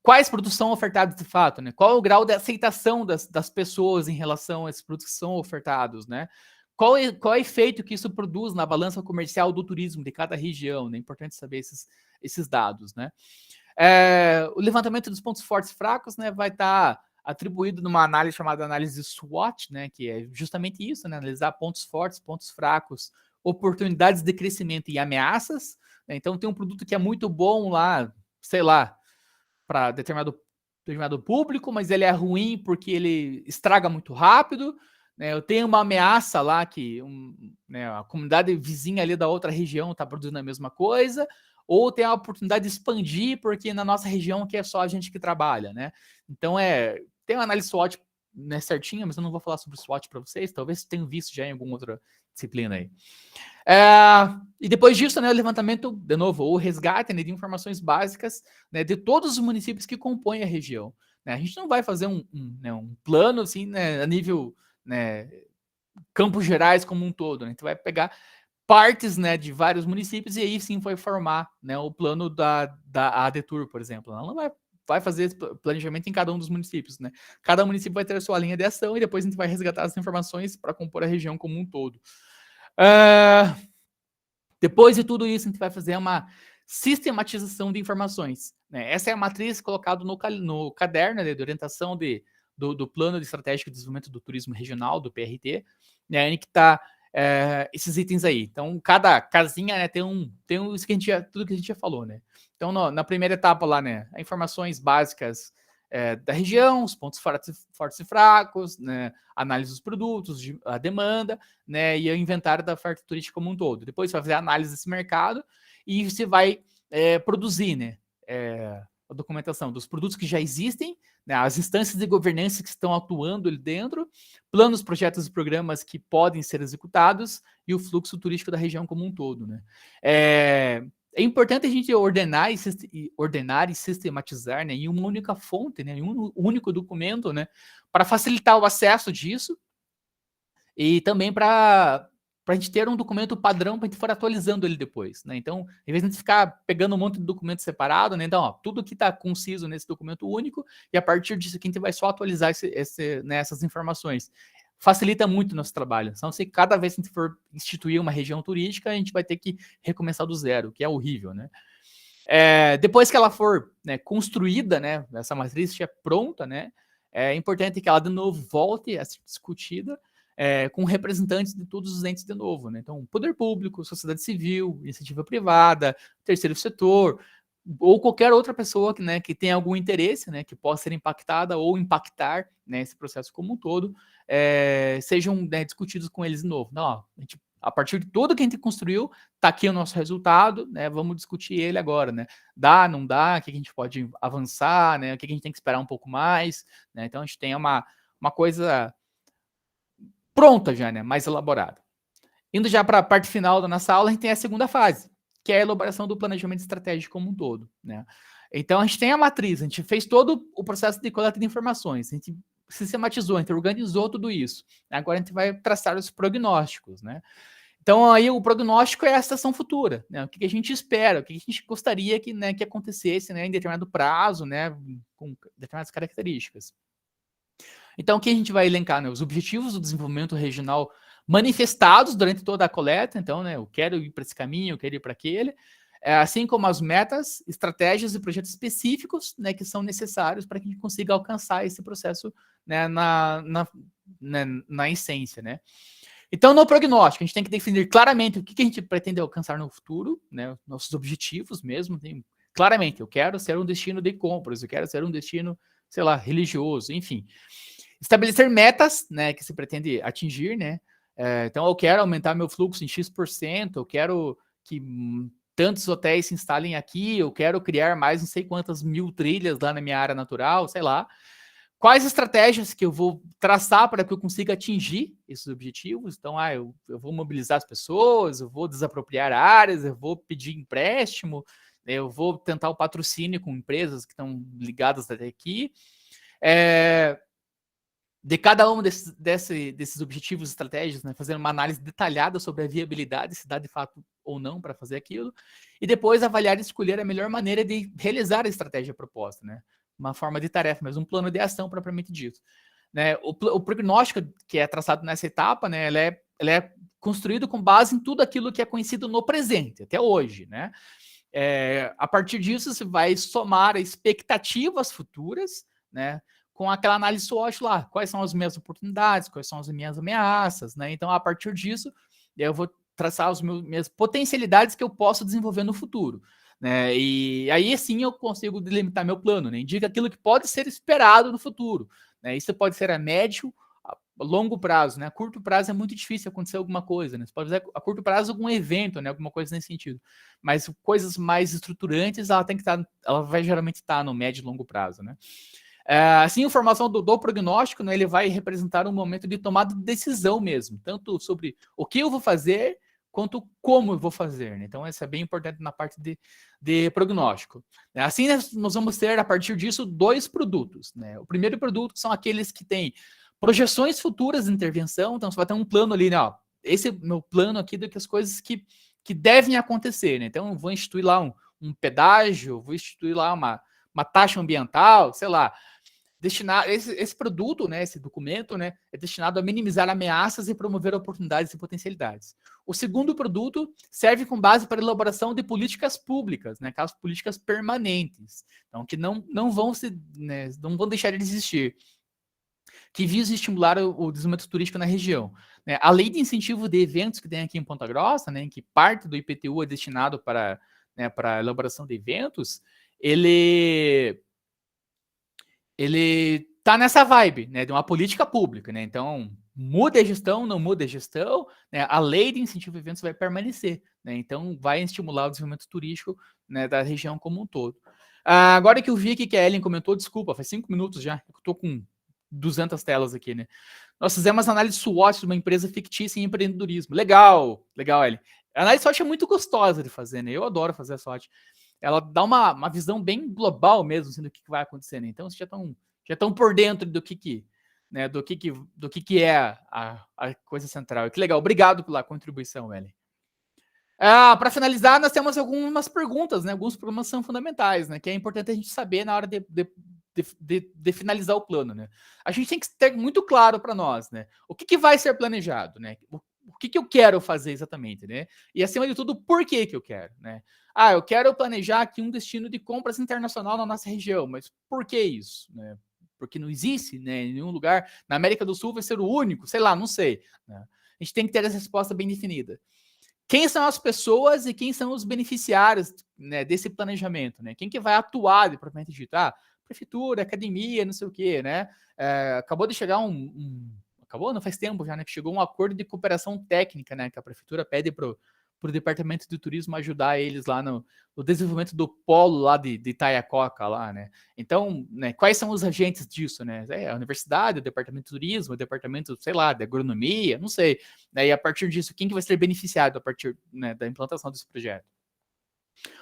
quais produtos são ofertados de fato, né? Qual é o grau de aceitação das pessoas em relação a esses produtos que são ofertados, né? Qual é o efeito que isso produz na balança comercial do turismo de cada região, né? É importante saber esses dados, né? O levantamento dos pontos fortes e fracos, né, vai estar atribuído numa análise chamada análise SWOT, né, que é justamente isso, né, analisar pontos fortes, pontos fracos, oportunidades de crescimento e ameaças. Né? Então, tem um produto que é muito bom lá, sei lá, para determinado público, mas ele é ruim porque ele estraga muito rápido. Né? Eu tenho uma ameaça lá que né, a comunidade vizinha ali da outra região está produzindo a mesma coisa, ou tem a oportunidade de expandir porque na nossa região que é só a gente que trabalha, né? Então tem uma análise SWOT, né, certinha, mas eu não vou falar sobre SWOT para vocês, talvez tenham visto já em alguma outra disciplina aí. E depois disso, né, o levantamento, de novo, o resgate, né, de informações básicas, né, de todos os municípios que compõem a região. Né? A gente não vai fazer um plano assim, né, a nível, né, Campos Gerais como um todo. Né? A gente vai pegar partes, né, de vários municípios e aí sim vai formar, né, o plano da ADETUR, por exemplo. Ela não vai fazer esse planejamento em cada um dos municípios, né? Cada município vai ter a sua linha de ação e depois a gente vai resgatar as informações para compor a região como um todo. Depois de tudo isso, a gente vai fazer uma sistematização de informações. Né? Essa é a matriz colocada no caderno, né, de orientação do Plano de Estratégico de Desenvolvimento do Turismo Regional, do PRT, né, em que está esses itens aí. Então, cada casinha, né, tem isso que tudo que a gente já falou, né? Então, na primeira etapa lá, né, informações básicas da região, os pontos fortes e fracos, né, análise dos produtos, a demanda, né, e o inventário da oferta turística como um todo. Depois você vai fazer a análise desse mercado e você vai produzir, né, a documentação dos produtos que já existem, né, as instâncias de governança que estão atuando ali dentro, planos, projetos e programas que podem ser executados e o fluxo turístico da região como um todo. Né? É importante a gente ordenar e sistematizar, né, em uma única fonte, né, em um único documento, né, para facilitar o acesso disso e também para para a gente ter um documento padrão para a gente for atualizando ele depois, né? Então, em vez de a gente ficar pegando um monte de documento separado, né? Então, ó, tudo que está conciso nesse documento único, e a partir disso aqui a gente vai só atualizar né, essas informações. Facilita muito o nosso trabalho. Então, se cada vez que a gente for instituir uma região turística, a gente vai ter que recomeçar do zero, que é horrível, né? Depois que ela for, né, construída, né, essa matriz estiver pronta, né, é importante que ela de novo volte a ser discutida com representantes de todos os entes de novo, né? Então, poder público, sociedade civil, iniciativa privada, terceiro setor, ou qualquer outra pessoa que, né, que tenha algum interesse, né, que possa ser impactada ou impactar, né, esse processo como um todo, sejam, né, discutidos com eles de novo. Não, ó, a partir de tudo que a gente construiu, tá aqui o nosso resultado, né? Vamos discutir ele agora, né? Dá, não dá, o que a gente pode avançar, né? O que a gente tem que esperar um pouco mais, né? Então a gente tem uma coisa pronta já, né? Mais elaborada. Indo já para a parte final da nossa aula, a gente tem a segunda fase, que é a elaboração do planejamento estratégico como um todo, né? Então a gente tem a matriz, a gente fez todo o processo de coleta de informações, a gente sistematizou, a gente organizou tudo isso. Agora a gente vai traçar os prognósticos, né? Então aí o prognóstico é a situação futura, né? O que a gente espera, o que a gente gostaria que, né, que acontecesse, né, em determinado prazo, né, com determinadas características. Então, aqui a gente vai elencar, né, os objetivos do desenvolvimento regional manifestados durante toda a coleta. Então, né, eu quero ir para esse caminho, eu quero ir para aquele, assim como as metas, estratégias e projetos específicos, né, que são necessários para que a gente consiga alcançar esse processo, né, na essência, né. Então, no prognóstico, a gente tem que definir claramente o que a gente pretende alcançar no futuro, né, nossos objetivos mesmo. Claramente, eu quero ser um destino de compras, eu quero ser um destino, sei lá, religioso, enfim. Estabelecer metas, né, que se pretende atingir, né? Então, eu quero aumentar meu fluxo em X%, eu quero que tantos hotéis se instalem aqui, eu quero criar mais não sei quantas mil trilhas lá na minha área natural, sei lá. Quais estratégias que eu vou traçar para que eu consiga atingir esses objetivos? Então, eu vou mobilizar as pessoas, eu vou desapropriar áreas, eu vou pedir empréstimo, eu vou tentar o patrocínio com empresas que estão ligadas até aqui. De cada um desses objetivos e estratégias, né, fazendo uma análise detalhada sobre a viabilidade, se dá de fato ou não para fazer aquilo, e depois avaliar e escolher a melhor maneira de realizar a estratégia proposta, né? Uma forma de tarefa, mas um plano de ação propriamente dito. Né? O prognóstico que é traçado nessa etapa, né, ele é construído com base em tudo aquilo que é conhecido no presente, até hoje, né? A partir disso, você vai somar expectativas futuras, né, com aquela análise SWOT lá, quais são as minhas oportunidades, quais são as minhas ameaças, né? Então, a partir disso, eu vou traçar as minhas potencialidades que eu posso desenvolver no futuro, né? E aí sim eu consigo delimitar meu plano, né? Indica aquilo que pode ser esperado no futuro, né? Isso pode ser a médio, a longo prazo, né? A curto prazo é muito difícil acontecer alguma coisa, né? Você pode fazer a curto prazo algum evento, né? Alguma coisa nesse sentido. Mas coisas mais estruturantes, ela vai geralmente estar no médio e longo prazo, né? Assim, a informação do prognóstico, né, ele vai representar um momento de tomada de decisão mesmo, tanto sobre o que eu vou fazer, quanto como eu vou fazer, né? Então, isso é bem importante na parte de prognóstico. Assim, nós vamos ter, a partir disso, dois produtos, né? O primeiro produto são aqueles que têm projeções futuras de intervenção. Então, você vai ter um plano ali, né? Ó, esse é o meu plano aqui das coisas que devem acontecer, né? Então, eu vou instituir lá um pedágio, vou instituir lá uma taxa ambiental, sei lá. Esse produto, né, esse documento, né, é destinado a minimizar ameaças e promover oportunidades e potencialidades. O segundo produto serve com base para a elaboração de políticas públicas, né, aquelas políticas permanentes, então que não vão não vão deixar de existir, que visam estimular o desenvolvimento turístico na região. Né? A lei de incentivo de eventos que tem aqui em Ponta Grossa, né, que parte do IPTU é destinado para, né, para a elaboração de eventos, ele tá nessa vibe, né, de uma política pública, né? Então, muda a gestão, não muda a gestão, né? A lei de incentivo a eventos vai permanecer, né? Então, vai estimular o desenvolvimento turístico, né, da região como um todo. Agora que eu vi aqui que a Ellen comentou, desculpa, faz 5 minutos já, eu tô com 200 telas aqui, né? Nós fizemos análise SWOT de uma empresa fictícia em empreendedorismo. Legal, Ellen. A análise SWOT é muito gostosa de fazer, né? Eu adoro fazer a SWOT. Ela dá uma visão bem global mesmo, assim, do que vai acontecer, né? Então, vocês já estão por dentro do que né, do que é a coisa central. Que legal, obrigado pela contribuição, Ellen. Para finalizar, nós temos algumas perguntas, né? Alguns problemas são fundamentais, né? Que é importante a gente saber na hora de finalizar o plano, né? A gente tem que ter muito claro para nós, né? O que vai ser planejado, né? O que eu quero fazer exatamente, né? E acima de tudo, por que eu quero, né? Eu quero planejar aqui um destino de compras internacional na nossa região, mas por que isso, né? Porque não existe, né, em nenhum lugar. Na América do Sul vai ser o único, sei lá, não sei, né? A gente tem que ter essa resposta bem definida. Quem são as pessoas e quem são os beneficiários, né, desse planejamento, né? Quem que vai atuar de propriamente dito? Prefeitura, academia, não sei o quê, né? Acabou de chegar acabou, não faz tempo já, né? Que chegou um acordo de cooperação técnica, né? Que a prefeitura pede pro departamento de turismo ajudar eles lá no desenvolvimento do polo lá de Itaiacoca lá, né? Então, né, quais são os agentes disso, né? A universidade, o departamento de turismo, o departamento, sei lá, de agronomia, não sei. E a partir disso, quem que vai ser beneficiado a partir, né, da implantação desse projeto?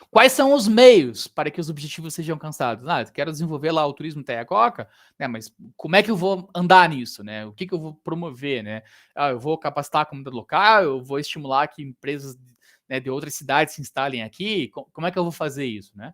Quais são os meios para que os objetivos sejam alcançados? Quero desenvolver lá o turismo Itaiacoca, né? Mas como é que eu vou andar nisso, né? O que eu vou promover, né? Eu vou capacitar a comunidade local, eu vou estimular que empresas, né, de outras cidades se instalem aqui. Como é que eu vou fazer isso, né?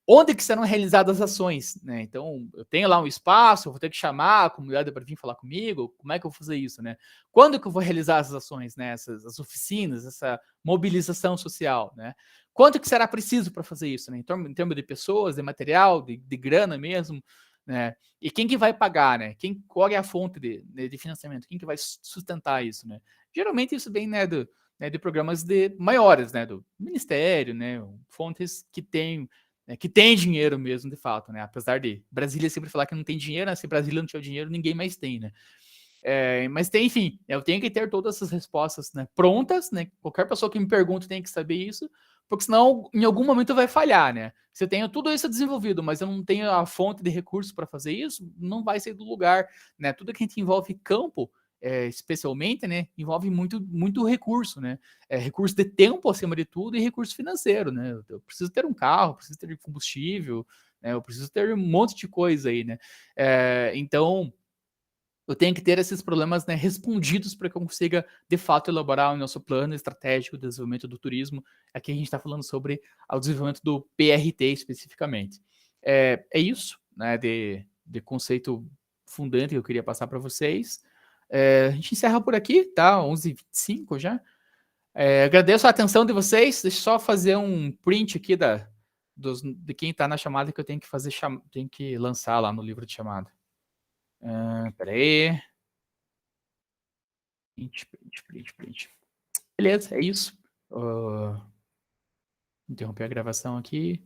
Onde que serão realizadas as ações, né? Então, eu tenho lá um espaço, eu vou ter que chamar a comunidade para vir falar comigo, como é que eu vou fazer isso, né? Quando que eu vou realizar essas ações, né? As oficinas, essa mobilização social, né? Quanto que será preciso para fazer isso, né? Em termos de pessoas, de material, de grana mesmo, né? E quem que vai pagar, né? Qual é a fonte de financiamento? Quem que vai sustentar isso, né? Geralmente isso vem, né, de programas maiores, né? Do ministério, né? Fontes que têm, né, que tem dinheiro mesmo, de fato, né? Apesar de Brasília sempre falar que não tem dinheiro, né? Se Brasília não tiver dinheiro, ninguém mais tem, né? Mas tem, enfim, eu tenho que ter todas essas respostas, né, prontas, né? Qualquer pessoa que me pergunte tem que saber isso, porque senão em algum momento vai falhar, né? Se eu tenho tudo isso desenvolvido, mas eu não tenho a fonte de recursos para fazer isso, não vai sair do lugar, né? Tudo que a gente envolve campo, especialmente, né, envolve muito recurso, né? Recurso de tempo acima de tudo e recurso financeiro, né? Eu preciso ter um carro, preciso ter combustível, né? Eu preciso ter um monte de coisa aí, né? Então eu tenho que ter esses problemas, né, respondidos para que eu consiga, de fato, elaborar o nosso plano estratégico de desenvolvimento do turismo. Aqui a gente está falando sobre o desenvolvimento do PRT especificamente. É isso, né, de conceito fundante que eu queria passar para vocês. A gente encerra por aqui, tá? 11h25 já. Agradeço a atenção de vocês. Deixa eu só fazer um print aqui de quem está na chamada que eu tenho que fazer, tenho que lançar lá no livro de chamada. Peraí. Print. Beleza, é isso. Interromper a gravação aqui.